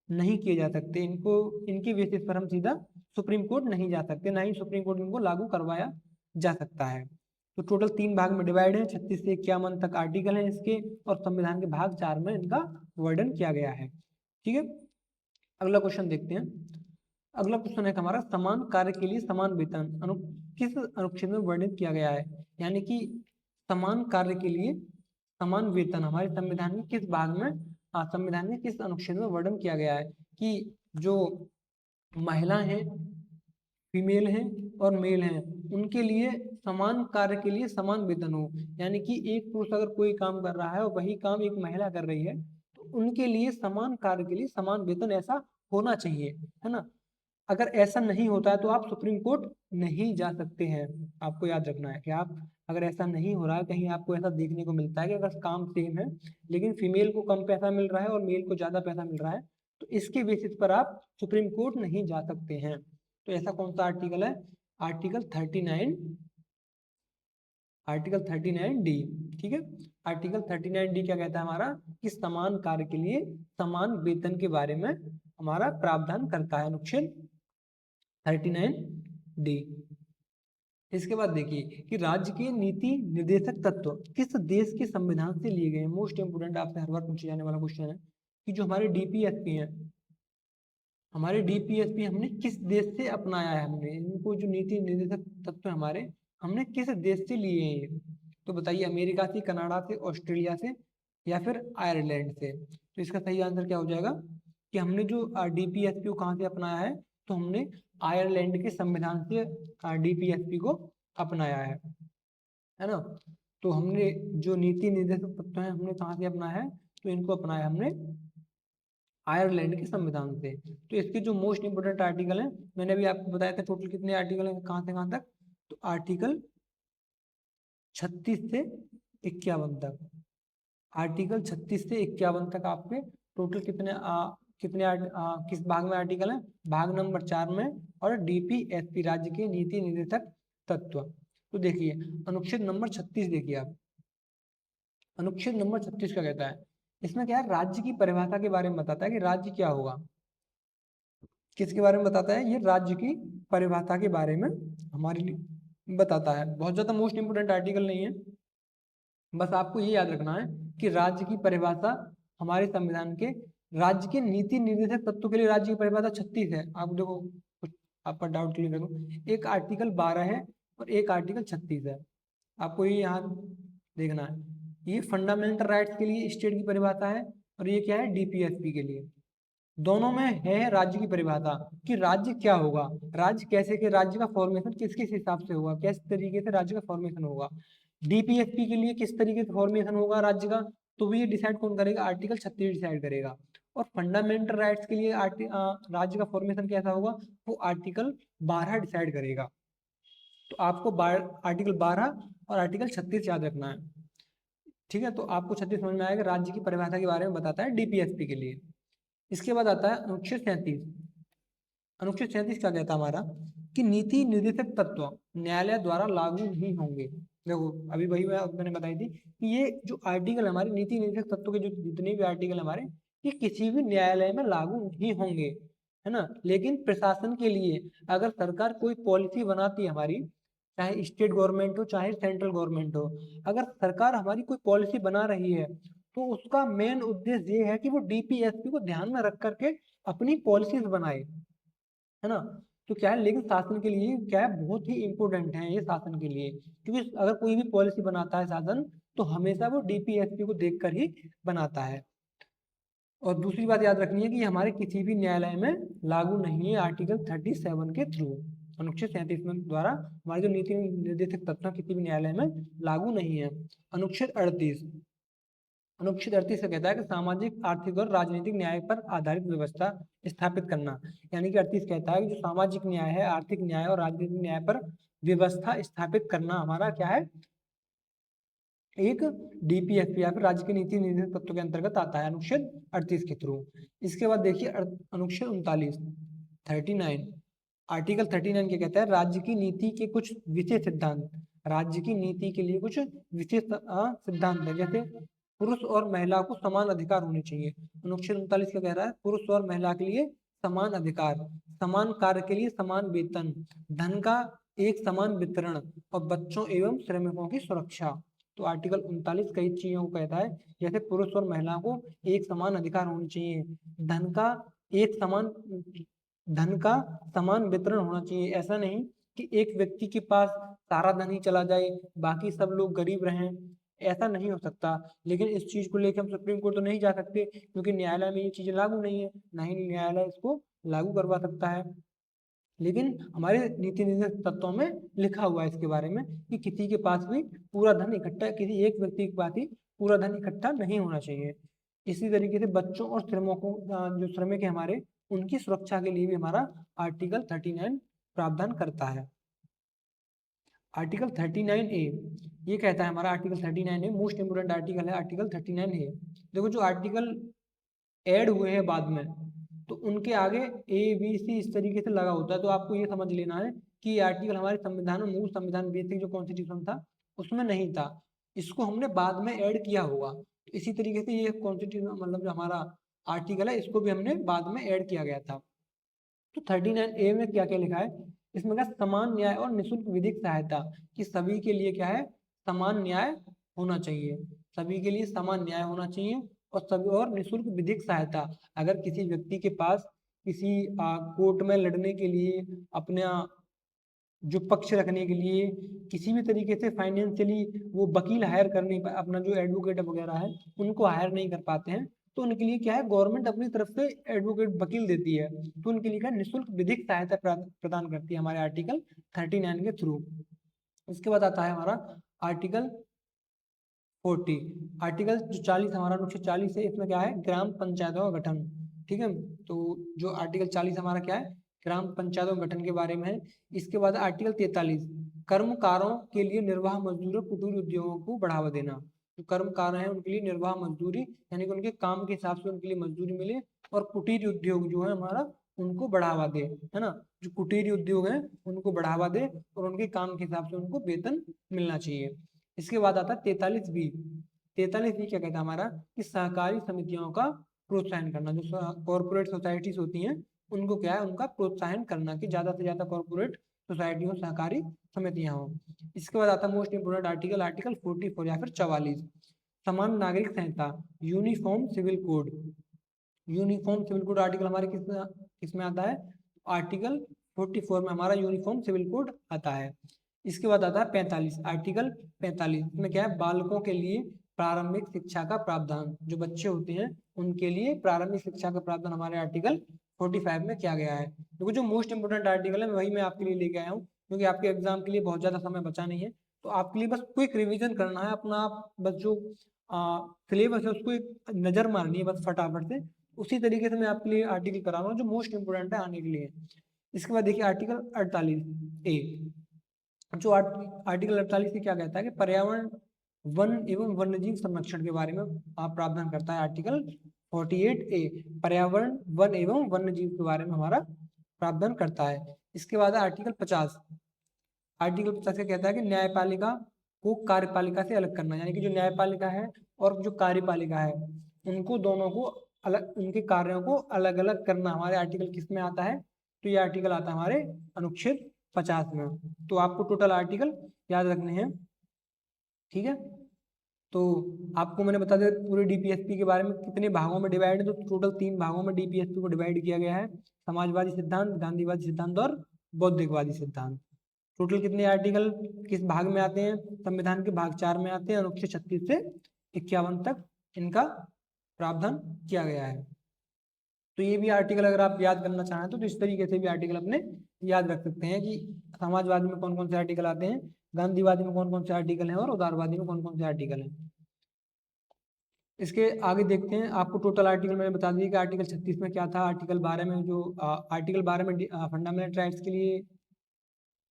नहीं किए जा सकते, इनको इनकी बेसिस पर हम सीधा सुप्रीम कोर्ट नहीं जा सकते, ना ही सुप्रीम कोर्ट इनको लागू करवाया जा सकता है। तो टोटल 3 भाग में डिवाइड है, 36 से 51 तक आर्टिकल है इसके, और संविधान के भाग 4 में इनका वर्णन किया गया है। ठीक है, अगला क्वेश्चन देखते हैं। अगला क्वेश्चन है हमारा समान कार्य के लिए समान वेतन किस अनुच्छेद में वर्णित किया गया है। यानी कि समान कार्य के लिए समान वेतन हमारे संविधान के किस भाग में, संविधान के किस अनुच्छेद में वर्णन किया गया है कि जो महिला हैं, फीमेल हैं और मेल हैं, उनके लिए समान कार्य के लिए समान वेतन हो। यानी कि एक पुरुष अगर कोई काम कर रहा है और वही काम एक महिला कर रही है, तो उनके लिए समान कार्य के लिए समान वेतन ऐसा होना चाहिए, है ना। अगर ऐसा नहीं होता है तो आप सुप्रीम कोर्ट नहीं जा सकते हैं। आपको याद रखना है कि आप अगर ऐसा नहीं हो रहा है, कहीं आपको ऐसा देखने को मिलता है कि अगर काम सेम है लेकिन फीमेल को कम पैसा मिल रहा है और मेल को ज्यादा पैसा मिल रहा है, तो इसके बेसिस पर आप सुप्रीम कोर्ट नहीं जा सकते हैं। तो ऐसा कौन सा आर्टिकल है, आर्टिकल 39, आर्टिकल 39D। ठीक है, आर्टिकल 39D क्या कहता है हमारा, कि समान कार्य के लिए समान वेतन के बारे में हमारा प्रावधान करता है अनुच्छेद 39D। इसके बाद देखिए कि राज्य के नीति निर्देशक तत्व किस देश के संविधान से लिए गए हैं। मोस्ट इंपोर्टेंट आपसे हर बार पूछे जाने वाला क्वेश्चन है कि जो हमारे डीपीएसपी हैं, हमारे डीपीएसपी हमने किस देश से अपनाया है, हमने इनको जो नीति निर्देशक तत्व हमारे हमने किस देश से लिए हैं। तो बताइए, अमेरिका से, कनाडा से, ऑस्ट्रेलिया से या फिर आयरलैंड से। तो इसका सही आंसर क्या हो जाएगा कि हमने जो डीपीएसपी को कहाँ से अपनाया है, तो हमने आयरलैंड के संविधान से डीपीएसपी को अपनाया है ना। तो हमने जो नीति निर्देशक तत्व है हमने कहाँ से अपनाया है, तो इनको अपनाया हमने आयरलैंड के संविधान से। तो इसके जो मोस्ट इंपोर्टेंट आर्टिकल हैं, मैंने अभी आपको बताया था टोटल कितने आर्टिकल हैं कहाँ से कहाँ तक, तो आर्टिकल 36 से 51 तक, आर्टिकल 36 से 51 तक आपके टोटल किस भाग में आर्टिकल है, भाग नंबर 4 में, और डीपीएसपी राज्य के नीति निर्देशक तत्व। तो देखिए अनुच्छेद नंबर 36 देखिए आप, अनुच्छेद नंबर 36 क्या कहता है, इसमें क्या है, राज्य की परिभाषा के बारे में बताता है कि राज्य क्या होगा। किसके बारे में बताता है, ये राज्य की परिभाषा के बारे में हमारे लिए बताता है। बहुत ज्यादा मोस्ट इंपोर्टेंट आर्टिकल नहीं है, बस आपको ये याद रखना है कि राज्य की परिभाषा हमारे संविधान के राज्य के नीति निर्देशक तत्व के लिए राज्य की परिभाषा 36 है। आप देखो कुछ आपका डाउट क्लियर करो, एक आर्टिकल 12 है और एक आर्टिकल 36 है। आपको ये यहाँ देखना है, ये फंडामेंटल राइट्स के लिए स्टेट की परिभाषा है और ये क्या है, डीपीएसपी के लिए। दोनों में है राज्य की परिभाषा कि राज्य क्या होगा, राज्य कैसे के, राज्य का फॉर्मेशन किस किस हिसाब से होगा, किस तरीके से राज्य का फॉर्मेशन होगा। डीपीएसपी के लिए किस तरीके से फॉर्मेशन होगा राज्य का, तो भी ये डिसाइड कौन करेगा, आर्टिकल 36 डिसाइड करेगा। और फंडामेंटल राइट्स के लिए राज्य का फॉर्मेशन कैसा होगा, वो आर्टिकल 12 डिसाइड करेगा। तो आपको आर्टिकल 12 और आर्टिकल 36 याद रखना है, ठीक है। तो आपको 36 समझ में आएगा, राज्य की परिभाषा के बारे में बताता है डीपीएसपी के लिए। इसके बाद आता है अनुच्छेद 37। अनुच्छेद 37 क्या कहता है हमारा, कि नीति निर्देशक तत्व न्यायालय द्वारा लागू नहीं होंगे। देखो अभी वही मैंने बताई थी कि ये जो आर्टिकल हमारे नीति निर्देशक तत्व के जो जितने भी आर्टिकल हमारे, ये किसी भी न्यायालय में लागू नहीं होंगे, है ना। लेकिन प्रशासन के लिए अगर सरकार कोई पॉलिसी बनाती है हमारी, चाहे स्टेट गवर्नमेंट हो चाहे सेंट्रल गवर्नमेंट हो, अगर सरकार हमारी कोई पॉलिसी बना रही है तो उसका मेन उद्देश्य ये है कि वो डीपीएसपी को ध्यान में रख करके अपनी पॉलिसीज बनाए, है ना। तो क्या है, लेकिन शासन के लिए क्या है, बहुत ही इंपॉर्टेंट है ये शासन के लिए, क्योंकि अगर कोई भी पॉलिसी बनाता है शासन तो हमेशा वो डीपीएसपी को देखकर ही बनाता है। और दूसरी बात याद रखनी है कि हमारे किसी भी न्यायालय में लागू नहीं है आर्टिकल 37 के थ्रू। अनुच्छेद 37 में द्वारा हमारे जो नीति निर्देशक तत्व किसी भी न्यायालय में लागू नहीं है। अनुच्छेद 38। अनुच्छेद 38 कहता है कि सामाजिक, आर्थिक और राजनीतिक न्याय पर आधारित व्यवस्था स्थापित करना। यानी कि 38 कहता है कि जो सामाजिक न्याय है, आर्थिक न्याय और राजनीतिक न्याय पर व्यवस्था स्थापित करना हमारा क्या है, एक डीपीएसपी या फिर राज्य की नीति निर्देशक तत्व के अंतर्गत आता है अनुच्छेद 38 के थ्रू। इसके बाद देखिए अनुच्छेद 39 39। आर्टिकल 39 क्या कहता है, राज्य की नीति के कुछ विशेष सिद्धांत। राज्य की नीति के लिए कुछ विशेष सिद्धांत है, जैसे पुरुष और महिला को समान अधिकार होने चाहिए। अनुच्छेद 39 क्या कह रहा है, पुरुष और महिला के लिए समान अधिकार, समान कार्य के लिए समान वेतन, धन का एक समान वितरण और बच्चों एवं श्रमिकों की सुरक्षा। तो आर्टिकल 39 कई चीजों को कहता है, जैसे पुरुष और महिला को एक समान अधिकार होने चाहिए, धन का एक समान धन का समान वितरण होना चाहिए। ऐसा नहीं कि एक व्यक्ति के पास सारा धन ही चला जाए, बाकी सब लोग गरीब रहें, ऐसा नहीं हो सकता। लेकिन इस चीज को लेकर हम सुप्रीम कोर्ट तो नहीं जा सकते, क्योंकि न्यायालय में ये चीजें लागू नहीं है, ना ही न्यायालय इसको लागू करवा सकता है। लेकिन हमारे नीति निर्देशक तत्वों में लिखा हुआ है इसके बारे में कि किसी के पास भी पूरा धन इकट्ठा, किसी एक व्यक्ति के पास ही पूरा धन इकट्ठा नहीं होना चाहिए। इसी तरीके से बच्चों और श्रमिकों जो श्रमिक है हमारे, उनकी सुरक्षा के लिए भी हमारा आर्टिकल 39 प्रावधान करता है। आर्टिकल 39A ये कहता है हमारा, article 39A most important article है, आर्टिकल 39A। देखो जो आर्टिकल ऐड हुए हैं बाद में, तो उनके आगे ABC इस तरीके से लगा होता है, तो आपको ये समझ लेना है कि ये आर्टिकल हमारे संविधान में, मूल संविधान बेसिक जो कॉन्स्टिट्यूशन था उसमें नहीं था, इसको हमने बाद में ऐड किया होगा। तो इसी तरीके से ये कॉन्स्टिट्यूशन मतलब जो हमारा आर्टिकल है, इसको भी हमने बाद में ऐड किया गया था। तो 39A में क्या क्या लिखा है, इसमें क्या, समान न्याय और निःशुल्क विधिक सहायता, कि सभी के लिए क्या है, समान न्याय होना चाहिए, सभी के लिए समान न्याय होना चाहिए और सभी, और निःशुल्क विधिक सहायता। अगर किसी व्यक्ति के पास किसी कोर्ट में लड़ने के लिए, अपना जो पक्ष रखने के लिए किसी भी तरीके से फाइनेंशियली वो वकील हायर कर नहीं पा, अपना जो एडवोकेट वगैरह है उनको हायर नहीं कर पाते हैं, तो उनके लिए क्या है, गवर्नमेंट अपनी तरफ से एडवोकेट वकील देती है, तो उनके लिए क्या, निःशुल्क विधिक सहायता प्रदान करती है हमारे आर्टिकल 39 के थ्रू। इसके बाद आता है हमारा आर्टिकल 40। आर्टिकल जो 40 हमारा अनुच्छेद 40 है, इसमें क्या है, ग्राम पंचायतों का गठन, ठीक है। तो जो आर्टिकल 40 हमारा क्या है, ग्राम पंचायतों के गठन के बारे में है। इसके बाद आर्टिकल 43 कर्मकारों के लिए निर्वाह मजदूरी और कुटीर उद्योगों को बढ़ावा देना। जो कर्मकार हैं उनके लिए निर्वाह मजदूरी, यानी कि उनके काम के हिसाब से उनके लिए मजदूरी मिले, और कुटीर उद्योग जो है हमारा उनको बढ़ावा दे, है ना। जो कुटीर उद्योग है उनको बढ़ावा दे और उनके काम के हिसाब से उनको वेतन मिलना चाहिए। इसके बाद आता है 43B। 43B क्या कहता है हमारा, कि सहकारी समितियों का प्रोत्साहन करना। जो कॉर्पोरेट सोसाइटीज होती हैं उनको क्या है, उनका प्रोत्साहन करना, कि ज्यादा से ज्यादा कॉर्पोरेट सोसाइटी हो, सहकारी समितियां हो। इसके बाद आता है मोस्ट इंपोर्टेंट आर्टिकल, आर्टिकल 44 या फिर 44, समान नागरिक संहिता, uniform civil code. Uniform civil code article हमारे किस में आता है, आर्टिकल 44 में हमारा यूनिफॉर्म सिविल कोड आता है। इसके बाद आता है 45, आर्टिकल 45 में क्या है, बालकों के लिए प्रारंभिक शिक्षा का प्रावधान। जो बच्चे होते हैं उनके लिए प्रारंभिक शिक्षा का प्रावधान हमारे आर्टिकल 45 में किया गया है। देखो जो मोस्ट इंपोर्टेंट आर्टिकल है वही मैं आपके लिए लेके आया हूँ, क्योंकि आपके एग्जाम के लिए बहुत ज्यादा समय बचा नहीं है, तो आपके लिए बस क्विक रिवीजन करना है अपना, आप बस जो सिलेबस है उसको एक नजर मारनी है बस फटाफट से, उसी तरीके से मैं आपके लिए आर्टिकल करा रहा हूँ जो मोस्ट इंपोर्टेंट है आने के लिए। इसके बाद देखिए आर्टिकल 48A, जो आर्टिकल 48 क्या कहता है कि पर्यावरण, वन एवं वन्यजीव संरक्षण के बारे में आप प्रावधान करता है। आर्टिकल 48A पर्यावरण, वन एवं वन्यजीव के बारे में हमारा प्रावधान करता है। इसके बाद आर्टिकल 50, आर्टिकल 50 क्या कहता है कि न्यायपालिका को कार्यपालिका से अलग करना, यानी कि जो न्यायपालिका है और जो कार्यपालिका है उनको दोनों को अलग, उनके कार्यों को अलग अलग करना हमारे आर्टिकल किस में आता है, तो ये आर्टिकल आता है हमारे अनुच्छेद 50 में। तो आपको टोटल आर्टिकल याद रखने हैं, ठीक है। तो आपको मैंने बता दिया पूरे डीपीएसपी के बारे में कितने भागों में डिवाइड है, तो टोटल 3 भागों में डीपीएसपी को डिवाइड किया गया है, समाजवादी सिद्धांत, गांधीवादी सिद्धांत और बौद्धिकवादी सिद्धांत। टोटल कितने आर्टिकल किस भाग में आते हैं, संविधान के भाग 4 में आते हैं, अनुच्छेद 36 से 51 तक इनका प्रावधान किया गया है। तो ये भी आर्टिकल अगर आप याद करना चाहें तो इस तरीके से भी आर्टिकल अपने याद रख सकते हैं कि समाजवादी में कौन कौन से आर्टिकल आते हैं, गांधीवादी में कौन कौन से आर्टिकल हैं और उदारवादी में कौन कौन से आर्टिकल हैं। इसके आगे देखते हैं, आपको टोटल आर्टिकल मैंने बता दिया कि आर्टिकल 36 में क्या था, आर्टिकल 12 में जो आर्टिकल 12 में फंडामेंटल राइट्स के लिए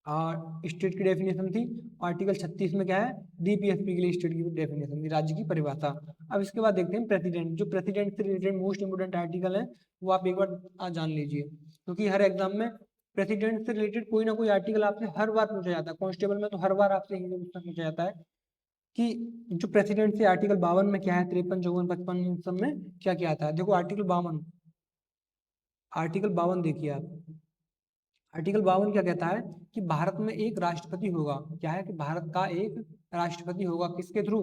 स्टेट की डेफिनेशन थी, आर्टिकल 36 में क्या है, डीपीएसपी के लिए स्टेट की डेफिनेशन थी, राज्य की परिभाषा। अब इसके बाद देखते हैं प्रेसिडेंट, जो प्रेसिडेंट से रिलेटेड मोस्ट इंपोर्टेंट आर्टिकल है वो आप एक बार जान लीजिए, क्योंकि हर एग्जाम में प्रेसिडेंट से रिलेटेड कोई ना कोई आर्टिकल आपसे हर बार पूछा जाता है। कांस्टेबल में तो हर बार आपसे यही क्वेश्चन पूछा जाता है कि जो प्रेसिडेंट से आर्टिकल 52 में क्या है, 53, 54, 55 इन सब में क्या क्या आता है। देखो आर्टिकल 52, आर्टिकल 52 देखिए आप, आर्टिकल 52 क्या कहता है कि भारत में एक राष्ट्रपति होगा, क्या है कि भारत का एक राष्ट्रपति होगा, किसके थ्रू,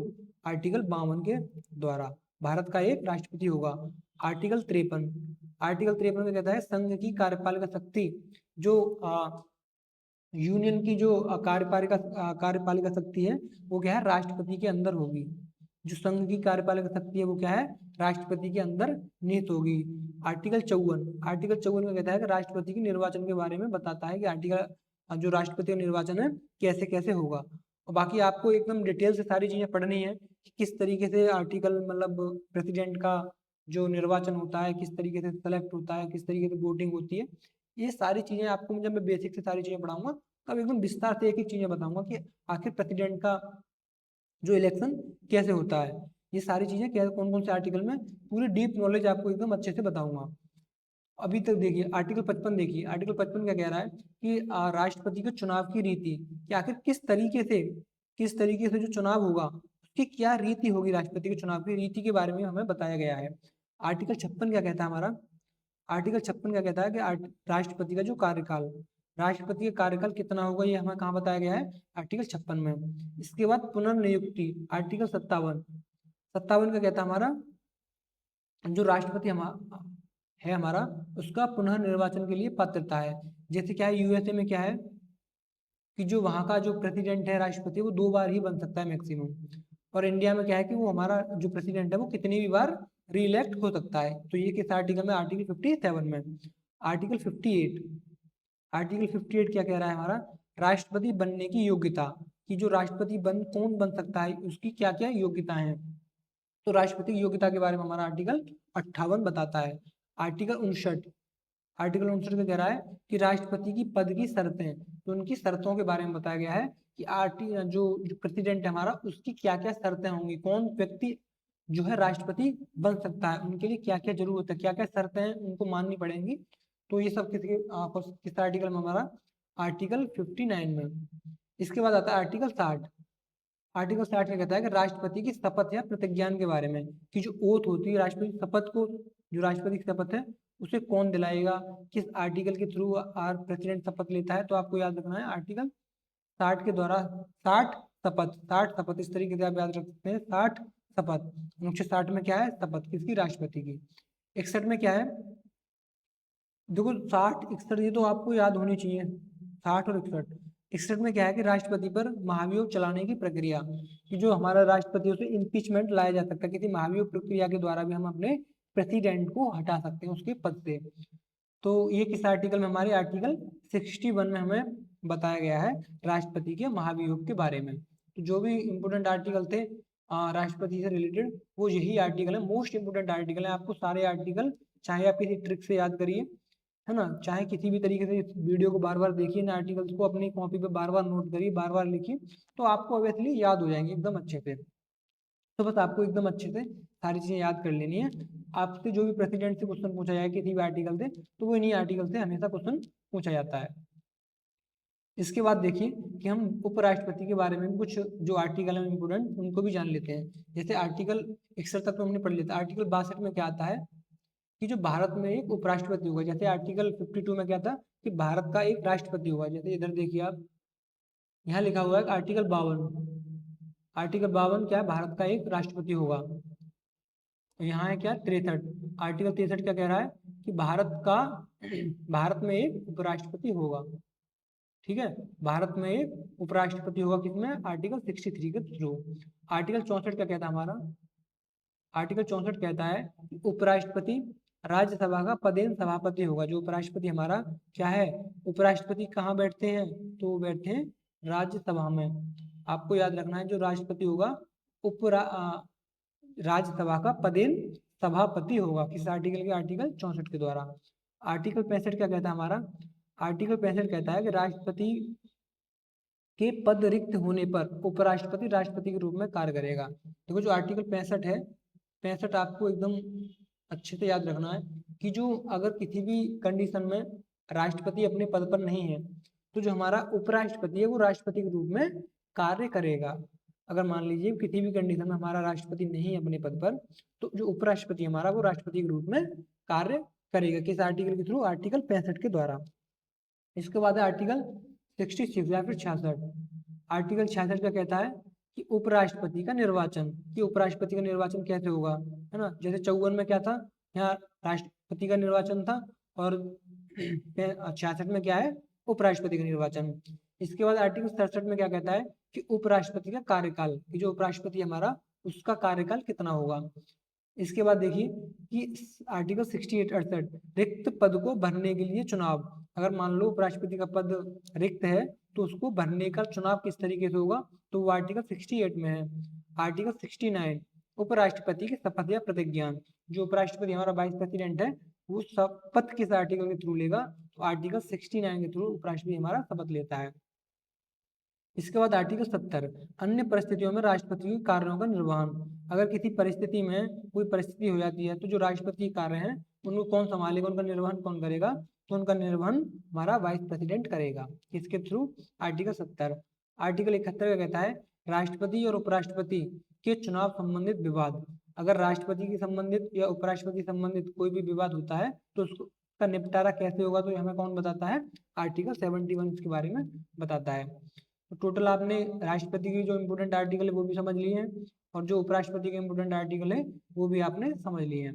आर्टिकल 52 के द्वारा भारत का एक राष्ट्रपति होगा। आर्टिकल 53, आर्टिकल 53 में कहता है संघ की कार्यपालिका शक्ति, जो यूनियन की जो कार्यपालिका शक्ति है वो क्या है, राष्ट्रपति के अंदर होगी। जो संघ की कार्यपालिका शक्ति है वो क्या है, राष्ट्रपति के अंदर निहित होगी। आर्टिकल 54, आर्टिकल 54 में कहता है कि राष्ट्रपति के निर्वाचन के बारे में बताता है कि आर्टिकल जो राष्ट्रपति का निर्वाचन है कैसे कैसे होगा। और बाकी आपको एकदम डिटेल से सारी चीजें पढ़नी है कि किस तरीके से आर्टिकल मतलब प्रेसिडेंट का जो निर्वाचन होता है किस तरीके से सेलेक्ट होता है, किस तरीके से वोटिंग होती है। ये सारी चीजें आपको जब मैं बेसिक से सारी चीजें पढ़ाऊंगा तब एकदम विस्तार से एक एक चीजें बताऊंगा कि आखिर प्रेसिडेंट का जो इलेक्शन कैसे होता है। ये सारी चीजें क्या कौन कौन से आर्टिकल में पूरी डीप नॉलेज आपको एकदम अच्छे से बताऊंगा। अभी तक देखिए आर्टिकल 55 देखिए, आर्टिकल 55 क्या कह रहा है कि राष्ट्रपति के चुनाव की रीति, कि आखिर किस तरीके से जो चुनाव होगा उसकी क्या रीति होगी, राष्ट्रपति के चुनाव की रीति के बारे में हमें बताया गया है। आर्टिकल 56 क्या कहता है हमारा, आर्टिकल 56 क्या कहता है कि राष्ट्रपति का जो कार्यकाल, राष्ट्रपति का कार्यकाल कितना होगा ये हमें कहाँ बताया गया है, आर्टिकल 56 में। इसके बाद पुनर्नियुक्ति, आर्टिकल 57, 57 का कहता है हमारा जो राष्ट्रपति हमारा उसका पुनः निर्वाचन के लिए पात्रता है। जैसे क्या है यूएसए में क्या है कि जो वहाँ का जो प्रेसिडेंट है राष्ट्रपति वो 2 बार ही बन सकता है मैक्सिमम, और इंडिया में क्या है कि वो हमारा जो प्रेसिडेंट है वो कितनी भी बार रीइलेक्ट हो सकता है। तो ये किस आर्टिकल में, आर्टिकल 57 में। आर्टिकल 58, आर्टिकल 58 क्या कह रहा है हमारा, राष्ट्रपति बनने की योग्यता, कि जो राष्ट्रपति कौन बन सकता है उसकी क्या क्या योग्यता है। तो राष्ट्रपति की योग्यता के बारे में हमारा आर्टिकल 58 बताता है। आर्टिकल 59, आर्टिकल 59 में कह रहा है कि राष्ट्रपति की पद की शर्तें, तो उनकी शर्तों के बारे में बताया गया है कि जो प्रेसिडेंट है हमारा उसकी क्या क्या शर्तें होंगी, कौन व्यक्ति जो है राष्ट्रपति बन सकता है, उनके लिए क्या क्या जरूरत है, क्या क्या शर्तें हैं उनको माननी पड़ेंगी। तो ये सब किस आर्टिकल में हमारा, आर्टिकल 59 में। इसके बाद आता है आर्टिकल 60, आर्टिकल 60 में कहता है कि राष्ट्रपति की शपथ या प्रतिज्ञान के बारे में, कि जो ओथ होती है राष्ट्रपति की शपथ को, जो राष्ट्रपति की शपथ है उसे कौन दिलाएगा, किस आर्टिकल के थ्रू प्रेसिडेंट शपथ लेता है। तो आपको याद रखना है आर्टिकल 60 के द्वारा 60 शपथ इस तरीके से आप याद रख सकते हैं, 60 शपथ। अनुच्छेद 60 में क्या है, शपथ किसकी, राष्ट्रपति की। 61 में क्या है, देखो 60 61 ये तो आपको याद होनी चाहिए, 60 और 61। 61 में क्या है कि राष्ट्रपति पर महाभियोग चलाने की प्रक्रिया, कि जो हमारा राष्ट्रपति उसे इम्पीचमेंट लाया जा सकता है, किसी महाभियोग प्रक्रिया के द्वारा भी हम अपने प्रेसिडेंट को हटा सकते हैं उसके पद से। तो ये किस आर्टिकल में, हमारे आर्टिकल 61 में हमें बताया गया है राष्ट्रपति के महाभियोग के बारे में। तो जो भी इम्पोर्टेंट आर्टिकल थे राष्ट्रपति से रिलेटेड वो यही आर्टिकल है, मोस्ट इंपोर्टेंट आर्टिकल है। आपको सारे आर्टिकल चाहे आप किसी ट्रिक से याद करिए, है ना, चाहे किसी भी तरीके से इस वीडियो को बार बार देखिए ना, आर्टिकल्स को अपनी कॉपी पे बार बार नोट करिए, बार बार लिखिए, तो आपको ऑब्वियसली याद हो जाएंगे एकदम अच्छे से। तो बस आपको एकदम अच्छे से सारी चीजें याद कर लेनी है। आपसे जो भी प्रेसिडेंट से क्वेश्चन पूछा जाए किसी भी आर्टिकल से, तो वो इन्हीं आर्टिकल से हमेशा क्वेश्चन पूछा जाता है। इसके बाद देखिए कि हम उपराष्ट्रपति के बारे में भी कुछ जो आर्टिकल है इंपोर्टेंट उनको भी जान लेते हैं। जैसे आर्टिकल 61 तक तो हमने पढ़ लिया था। आर्टिकल 62 में क्या आता है कि जो भारत में एक उपराष्ट्रपति होगा। जैसे आर्टिकल 52 में क्या था कि भारत का एक राष्ट्रपति होगा। जैसे इधर देखिए आप, यहाँ लिखा हुआ है आर्टिकल 52। आर्टिकल 52 क्या है, भारत का एक राष्ट्रपति होगा। तो यहाँ है क्या 63, आर्टिकल 63 क्या कह रहा है कि भारत में एक उपराष्ट्रपति होगा। ठीक है, भारत में एक उपराष्ट्रपति होगा किसमें, आर्टिकल 63 के थ्रू। आर्टिकल 64 क्या कहता है हमारा, आर्टिकल 64 कहता है कि उपराष्ट्रपति राज्यसभा का पदेन सभापति होगा। जो उपराष्ट्रपति हमारा क्या है, उपराष्ट्रपति कहाँ बैठते हैं, तो वो बैठते हैं राज्यसभा में। आपको याद रखना है जो राष्ट्रपति होगा राज्यसभा का पदेन सभापति होगा। किस आर्टिकल के, आर्टिकल 64 के द्वारा। आर्टिकल 65 क्या कहता है हमारा, आर्टिकल 65 कहता है कि राष्ट्रपति के पद रिक्त होने पर उपराष्ट्रपति राष्ट्रपति के रूप में कार्य करेगा। देखो जो आर्टिकल 65 है, 65 आपको एकदम अच्छे से याद रखना है कि जो अगर किसी भी कंडीशन में राष्ट्रपति अपने पद पर नहीं है, तो जो हमारा उपराष्ट्रपति है वो राष्ट्रपति के रूप में कार्य करेगा। अगर मान लीजिए किसी भी कंडीशन में हमारा राष्ट्रपति नहीं है अपने पद पर, तो जो उपराष्ट्रपति हमारा वो राष्ट्रपति के रूप में कार्य करेगा। किस आर्टिकल के थ्रू, आर्टिकल 65 के द्वारा। इसके बाद है आर्टिकल 66 या फिर 66। आर्टिकल 66 का कहता है कि उपराष्ट्रपति का निर्वाचन, कि उपराष्ट्रपति का निर्वाचन कैसे होगा, है ना। जैसे 54 में क्या था, यहाँ राष्ट्रपति का निर्वाचन था, और 66 में क्या है, उपराष्ट्रपति का निर्वाचन। इसके बाद आर्टिकल 67 में क्या कहता है कि उपराष्ट्रपति का कार्यकाल, कि जो उपराष्ट्रपति हमारा उसका कार्यकाल कितना होगा। इसके बाद देखिए कि आर्टिकल 68 रिक्त पद को भरने के लिए चुनाव। अगर मान लो उपराष्ट्रपति का पद रिक्त है तो उसको भरने का चुनाव किस तरीके से होगा, तो वो आर्टिकल 68 में है। आर्टिकल 69 उपराष्ट्रपति की शपथ या प्रतिज्ञा। जो उपराष्ट्रपति हमारा वाइस प्रेसिडेंट है वो शपथ किस आर्टिकल के थ्रू लेगा, तो आर्टिकल 69 के थ्रू उपराष्ट्रपति हमारा शपथ लेता है। इसके बाद आर्टिकल 70 अन्य परिस्थितियों में राष्ट्रपति के कार्यों का निर्वहन। अगर किसी परिस्थिति में कोई परिस्थिति हो जाती है तो जो राष्ट्रपति कार्य हैं उनको कौन संभालेगा, उनका निर्वहन कौन करेगा, तो उनका निर्वहन हमारा वाइस प्रेसिडेंट करेगा। किसके थ्रू, आर्टिकल 70। आर्टिकल 71 का कहता है राष्ट्रपति और उपराष्ट्रपति के चुनाव संबंधित विवाद। अगर राष्ट्रपति की संबंधित या उपराष्ट्रपति संबंधित कोई भी विवाद होता है तो उसका निपटारा कैसे होगा, तो हमें कौन बताता है, आर्टिकल 71 के बारे में बताता है। तो टोटल आपने राष्ट्रपति की जो इम्पोर्टेंट आर्टिकल है वो भी समझ लिए हैं, और जो उपराष्ट्रपति के इम्पोर्टेंट आर्टिकल है वो भी आपने समझ लिए हैं।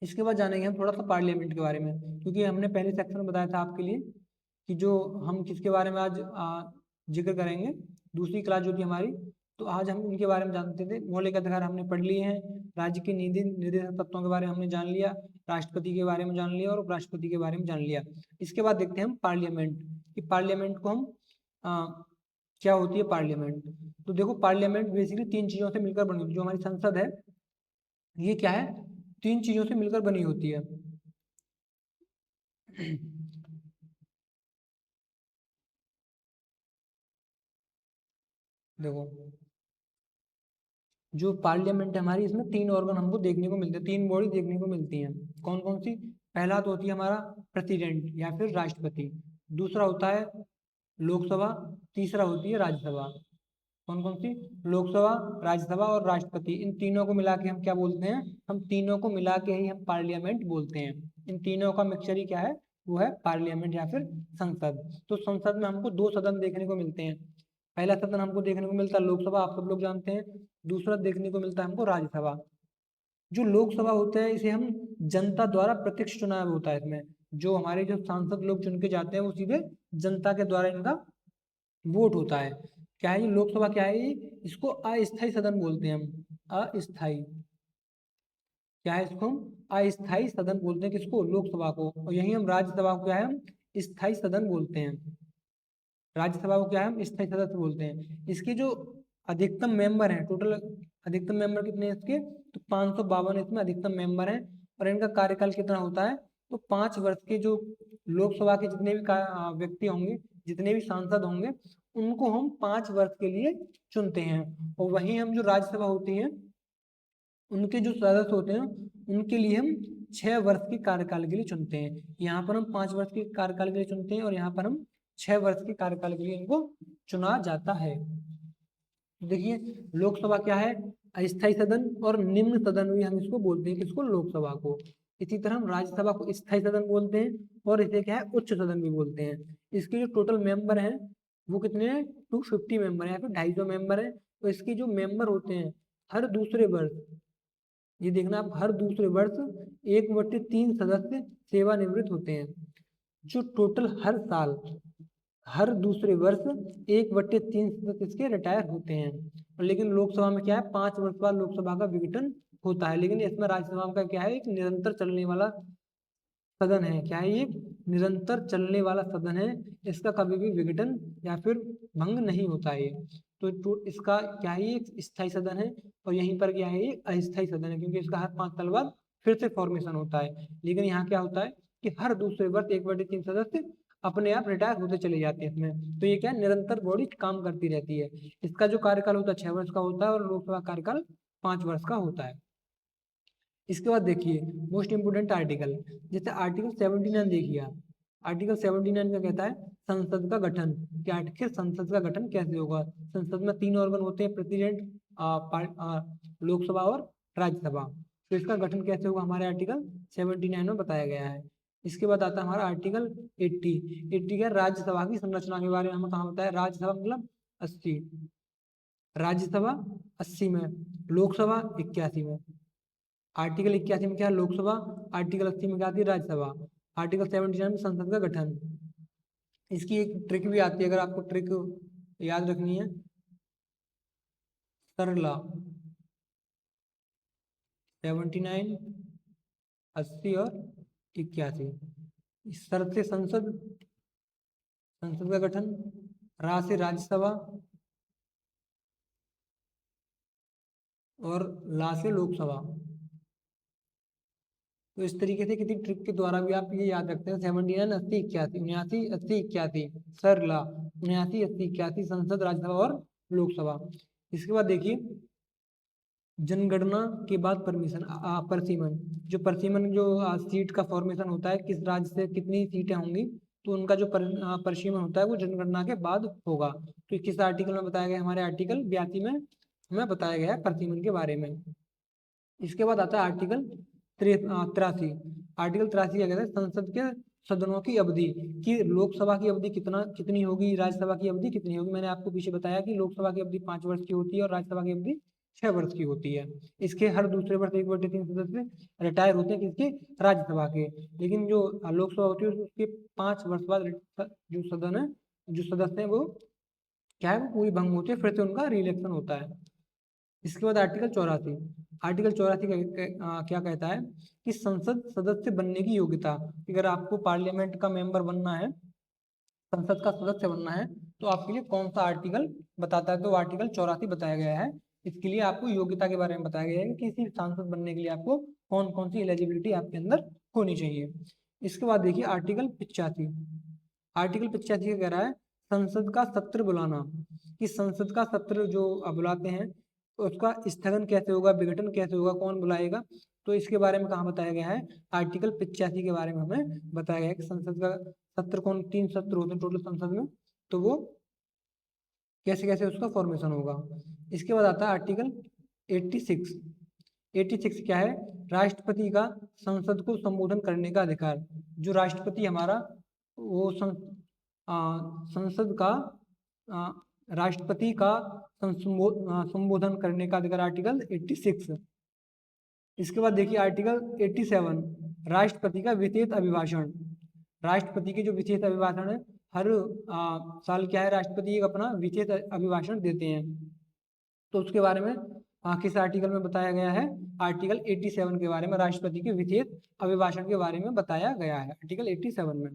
इसके बाद जानेंगे हम थोड़ा सा पार्लियामेंट के बारे में, क्योंकि हमने पहले सेक्शन में बताया था आपके लिए कि जो हम किसके बारे में आज जिक्र करेंगे, दूसरी क्लास जो थी हमारी, तो आज हम इनके बारे में जानते थे। मौलिक अधिकार हमने पढ़ लिए हैं, राज्य के नीति निर्देशक तत्वों के बारे में हमने जान लिया, राष्ट्रपति के बारे में जान लिया और उपराष्ट्रपति के बारे में जान लिया। इसके बाद देखते हैं हम पार्लियामेंट, कि पार्लियामेंट को हम क्या होती है पार्लियामेंट। तो देखो पार्लियामेंट बेसिकली 3 चीजों से मिलकर बनी होती है। जो हमारी संसद है ये क्या है, 3 चीजों से मिलकर बनी होती है। देखो जो पार्लियामेंट है हमारी, इसमें 3 ऑर्गन हमको देखने को मिलते हैं, 3 बॉडी देखने को मिलती हैं। कौन कौन सी, पहला तो होती है हमारा प्रेसिडेंट या फिर राष्ट्रपति, दूसरा होता है लोकसभा, तीसरा होती है राज्यसभा। कौन कौन सी, लोकसभा, राज्यसभा और राष्ट्रपति। इन तीनों को मिला के हम क्या बोलते हैं, हम तीनों को मिला के ही हम पार्लियामेंट बोलते हैं। इन तीनों का मिक्सचर ही क्या है, वो है पार्लियामेंट या फिर संसद। तो संसद में हमको 2 सदन देखने को मिलते हैं। पहला सदन हमको देखने को मिलता है लोकसभा, आप सब लोग जानते हैं। दूसरा देखने को मिलता है हमको राज्यसभा। जो लोकसभा होता है इसे हम जनता द्वारा प्रत्यक्ष चुनाव होता है। इसमें जो हमारे जो सांसद लोग चुन के जाते हैं वो सीधे जनता के द्वारा इनका वोट होता है। क्या है ये लोकसभा, क्या है ये, इसको अस्थायी सदन बोलते हैं हम, अस्थायी। क्या है, इसको हम अस्थायी सदन बोलते हैं, किसको, लोकसभा को। और यही हम राज्यसभा को क्या है, हम स्थायी सदन बोलते हैं। राज्यसभा को क्या है, हम स्थायी सदस्य बोलते हैं। इसके जो अधिकतम मेंबर हैं, टोटल अधिकतम मेंबर कितने हैं इसके, तो 552 इसमें अधिकतम मेंबर हैं। और इनका कार्यकाल कितना होता है, तो 5 वर्ष के जो लोकसभा के जितने भी व्यक्ति होंगे, जितने भी सांसद होंगे, उनको हम 5 वर्ष के लिए चुनते हैं। और वहीं हम जो राज्यसभा होती है, उनके जो सदस्य होते हैं, उनके लिए हम 6 वर्ष के कार्यकाल के लिए चुनते हैं। यहाँ पर हम 5 वर्ष के कार्यकाल के लिए चुनते हैं और यहाँ पर हम 6 वर्ष के कार्यकाल के लिए इनको चुना जाता है। देखिए लोकसभा क्या है, अस्थायी सदन, और निम्न सदन भी हम इसको बोलते हैं, किसको, लोकसभा को। इसी तरह हम राज्यसभा को स्थायी सदन बोलते हैं और इसे क्या है, उच्च सदन भी बोलते हैं। इसके जो टोटल मेंबर हैं वो कितने हैं, 250 मेंबर है या फिर 250 मेंबर है। तो इसके जो मेंबर होते हैं हर दूसरे वर्ष, ये देखना आप, हर दूसरे वर्ष 1/3 सदस्य सेवानिवृत्त होते हैं। जो टोटल हर साल, हर दूसरे वर्ष 1/3 सदस्य इसके रिटायर होते हैं। लेकिन लोकसभा में क्या है, 5 वर्ष बाद लोकसभा का विघटन होता है। लेकिन इसमें राज्यसभा का क्या है, एक निरंतर चलने वाला सदन है। क्या है ये, निरंतर चलने वाला सदन है, इसका कभी भी विघटन या फिर भंग नहीं होता है। तो इसका क्या है, ये स्थायी सदन है। और यहीं पर क्या है, ये अस्थायी सदन है, क्योंकि इसका हर 5 साल बाद फिर से फॉर्मेशन होता है। लेकिन यहाँ क्या होता है कि हर दूसरे वर्ष 1/3 सदस्य अपने आप रिटायर होते चले जाते हैं इसमें। तो ये क्या है, निरंतर बॉडी काम करती रहती है। इसका जो कार्यकाल होता है 6 वर्ष का होता है और लोकसभा कार्यकाल 5 वर्ष का होता है। इसके बाद देखिए मोस्ट इंपोर्टेंट आर्टिकल, जैसे आर्टिकल 79 देखिए आप। आर्टिकल 79 क्या कहता है, संसद का गठन। कि आखिर संसद का गठन कैसे होगा। संसद में 3 ऑर्गन होते हैं, प्रेसिडेंट, लोकसभा और राज्यसभा। तो इसका गठन कैसे होगा हमारे आर्टिकल 79 में बताया गया है। इसके बाद आता है हमारा आर्टिकल 80 क्या, राज्यसभा की संरचना के बारे में हमें कहा होता है। राज्यसभा मतलब 80, राज्यसभा 80 में, लोकसभा 81 में। आर्टिकल 81 में क्या है, लोकसभा। आर्टिकल 80 में क्या आती है, राज्यसभा। आर्टिकल 79 में संसद का गठन। इसकी एक ट्रिक भी आती है, अगर आपको ट्रिक याद रखनी है, सरला 79, 80 और 81। सर से संसद, संसद का गठन, रा से राज्यसभा और ला से लोकसभा। तो इस तरीके से किसी ट्रिक के द्वारा भी आप ये याद रखते हैं, 79, 80, 81, 79, 80, 81, सर ला 79, 80, 81, संसद, राज्यसभा और लोकसभा। इसके बाद देखिए जनगणना के बाद परमिशन, परसीमन। जो परसीमन जो सीट का फॉर्मेशन होता है, किस राज्य से कितनी सीटें होंगी, तो उनका जो परसीमन होता है वो जनगणना के बाद होगा। तो किस आर्टिकल में बताया गया, हमारे आर्टिकल 82 में हमें बताया गया है परसीमन के बारे में। इसके बाद आता है आर्टिकल 83। आर्टिकल 83 क्या कहता है, संसद के सदनों की अवधि, कि लोकसभा की अवधि कितनी होगी, राज्यसभा की अवधि कितनी होगी। मैंने आपको पीछे बताया कि लोकसभा की अवधि 5 वर्ष की होती है और राज्यसभा की अवधि 6 वर्ष की होती है। इसके हर दूसरे वर्ष 1/3 सदस्य रिटायर होते हैं, किसके, राज्यसभा के। लेकिन जो लोकसभा होती है उसके 5 वर्ष बाद जो सदन है, जो सदस्य है वो क्या है, वो पूरी भंग होती है, फिर से उनका रिइलेक्शन होता है। इसके बाद आर्टिकल 84। आर्टिकल 84 क्या कहता है कि संसद सदस्य बनने की योग्यता। अगर आपको पार्लियामेंट का मेंबर बनना है, संसद का सदस्य बनना है, तो आपके लिए कौन सा आर्टिकल बताता है, तो आर्टिकल 84 बताया गया है। इसके लिए आपको योग्यता के बारे में बताया गया है कि किसी सांसद बनने के लिए आपको कौन कौन सी एलिजिबिलिटी आपके अंदर होनी चाहिए। इसके बाद देखिए आर्टिकल 85। आर्टिकल 85 कह रहा है संसद का सत्र बुलाना, कि संसद का सत्र जो बुलाते हैं तो उसका स्थगन कैसे होगा, विघटन कैसे होगा, कौन बुलाएगा। तो इसके बारे में कहाँ बताया गया है, आर्टिकल 85 के बारे में हमें बताया गया है कि संसद का सत्र, कौन 3 सत्र होते हैं टोटल संसद में, तो वो कैसे कैसे उसका फॉर्मेशन होगा। इसके बाद आता है आर्टिकल 86। 86 क्या है, राष्ट्रपति का संसद को संबोधन करने का अधिकार। जो राष्ट्रपति हमारा वो संसद का राष्ट्रपति का संबोधन करने का अधिकार, आर्टिकल 86। इसके बाद देखिए आर्टिकल 87, राष्ट्रपति का विशेष अभिभाषण। राष्ट्रपति के जो विशेष अभिभाषण है, हर साल क्या है, राष्ट्रपति एक अपना विशेष अभिभाषण देते हैं। तो उसके बारे में किस आर्टिकल में बताया गया है, आर्टिकल 87 के बारे में, राष्ट्रपति के विशेष अभिभाषण के बारे में बताया गया है आर्टिकल 87 में।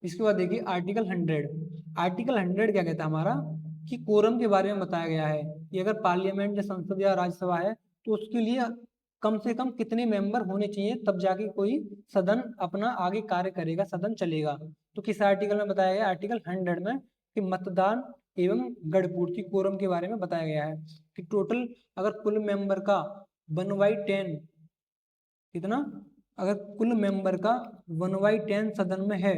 इसके बाद देखिए आर्टिकल 100। आर्टिकल 100 क्या कहता है हमारा, कि कोरम के बारे में बताया गया है कि अगर पार्लियामेंट या संसद या राज्यसभा है तो उसके लिए कम से कम कितने मेंबर होने चाहिए, तब जाके कोई सदन अपना आगे कार्य करेगा, सदन चलेगा। तो किस आर्टिकल में बताया गया, आर्टिकल 100 में, कि मतदान एवं गणपूर्ति कोरम के बारे में बताया गया है कि टोटल अगर कुल मेंबर का 1/10 कितना, अगर कुल मेंबर का 1/10 सदन में है,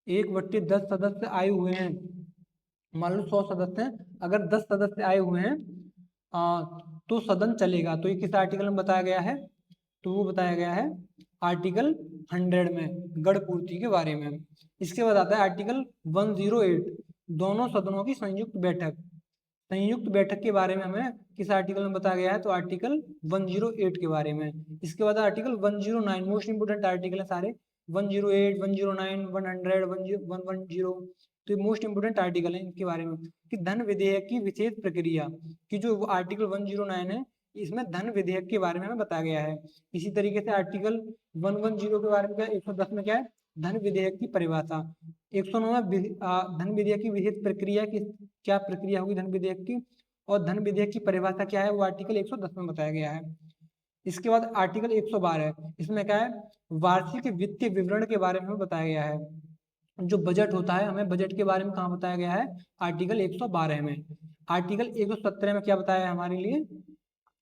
1/10 सदस्य आए हुए हैं, मान लो 100 सदस्य हैं, अगर 10 सदस्य आए हुए हैं तो सदन चलेगा। तो ये किस आर्टिकल में बताया गया है, तो वो बताया गया है आर्टिकल 100 में गणपूर्ति के बारे में। इसके बाद आता है आर्टिकल 108, दोनों सदनों की संयुक्त बैठक। संयुक्त बैठक के बारे में हमें किस आर्टिकल में बताया गया है, तो आर्टिकल 108 के बारे में। इसके बाद आर्टिकल 109, मोस्ट इंपोर्टेंट आर्टिकल है सारे, 108, 109, 100, 110, तो ये मोस्ट इंपोर्टेंट आर्टिकल है इनके बारे में। कि धन विधेयक की विशेष प्रक्रिया, कि जो आर्टिकल 109 है, इसमें धन विधेयक के बारे में हमें बताया गया है। इसी तरीके से आर्टिकल 110 के बारे में क्या, 110 में क्या है, धन विधेयक की परिभाषा। 109 में धन विधेयक की विशेष प्रक्रिया की क्या प्रक्रिया होगी धन विधेयक की, और धन विधेयक की परिभाषा क्या है, वो आर्टिकल 110 में बताया गया है। इसके बाद आर्टिकल 112, इसमें क्या है, वार्षिक वित्तीय विवरण के बारे में बताया गया है। जो बजट होता है, हमें बजट के बारे में कहाँ बताया गया है, आर्टिकल 112 में। आर्टिकल 117 में क्या बताया है हमारे लिए,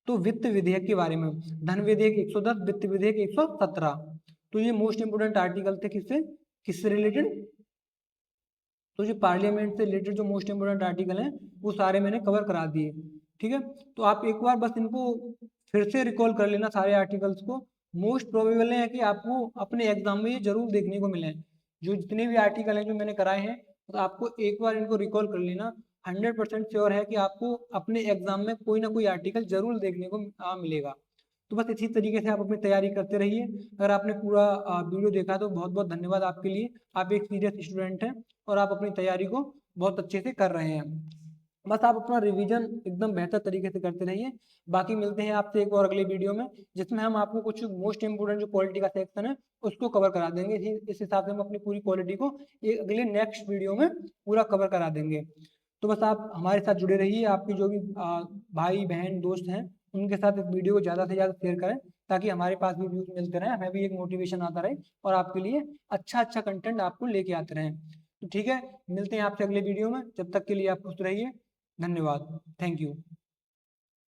तो वित्त विधेयक के बारे में। धन विधेयक 110, वित्त विधेयक 117। तो ये मोस्ट इंपोर्टेंट आर्टिकल थे, किससे रिलेटेड, तो जो पार्लियामेंट से रिलेटेड जो मोस्ट इंपोर्टेंट आर्टिकल हैं वो सारे मैंने कवर करा दिए। ठीक है, तो आप एक बार बस इनको फिर से रिकॉल कर लेना सारे आर्टिकल्स को। मोस्ट प्रोबेबल है कि आपको अपने एग्जाम में ये जरूर देखने को मिले, जो जितने भी आर्टिकल हैं जो मैंने कराए हैं, तो आपको एक बार इनको रिकॉल कर लेना। 100% श्योर है कि आपको अपने एग्जाम में कोई ना कोई आर्टिकल जरूर देखने को मिलेगा। तो बस इसी तरीके से आप अपनी तैयारी करते रहिए। अगर आपने पूरा वीडियो देखा तो बहुत बहुत धन्यवाद आपके लिए, आप एक सीरियस स्टूडेंट हैं और आप अपनी तैयारी को बहुत अच्छे से कर रहे हैं। बस आप अपना रिवीजन एकदम बेहतर तरीके से करते रहिए। बाकी मिलते हैं आपसे एक और अगले वीडियो में, जिसमें हम आपको कुछ मोस्ट इंपोर्टेंट जो पॉलिटी का सेक्शन है उसको कवर करा देंगे। इस हिसाब से हम अपनी पूरी पॉलिटी को एक अगले नेक्स्ट वीडियो में पूरा कवर करा देंगे। तो बस आप हमारे साथ जुड़े रहिए, आपके जो भी भाई बहन दोस्त हैं उनके साथ इस वीडियो को ज़्यादा से ज़्यादा शेयर करें, ताकि हमारे पास भी व्यूज मिलते रहे, हमें भी एक मोटिवेशन आता रहे और आपके लिए अच्छा अच्छा कंटेंट आपको लेके आते रहें। तो ठीक है, मिलते हैं आपसे अगले वीडियो में, जब तक के लिए आप खुश रहिए। धन्यवाद, थैंक यू।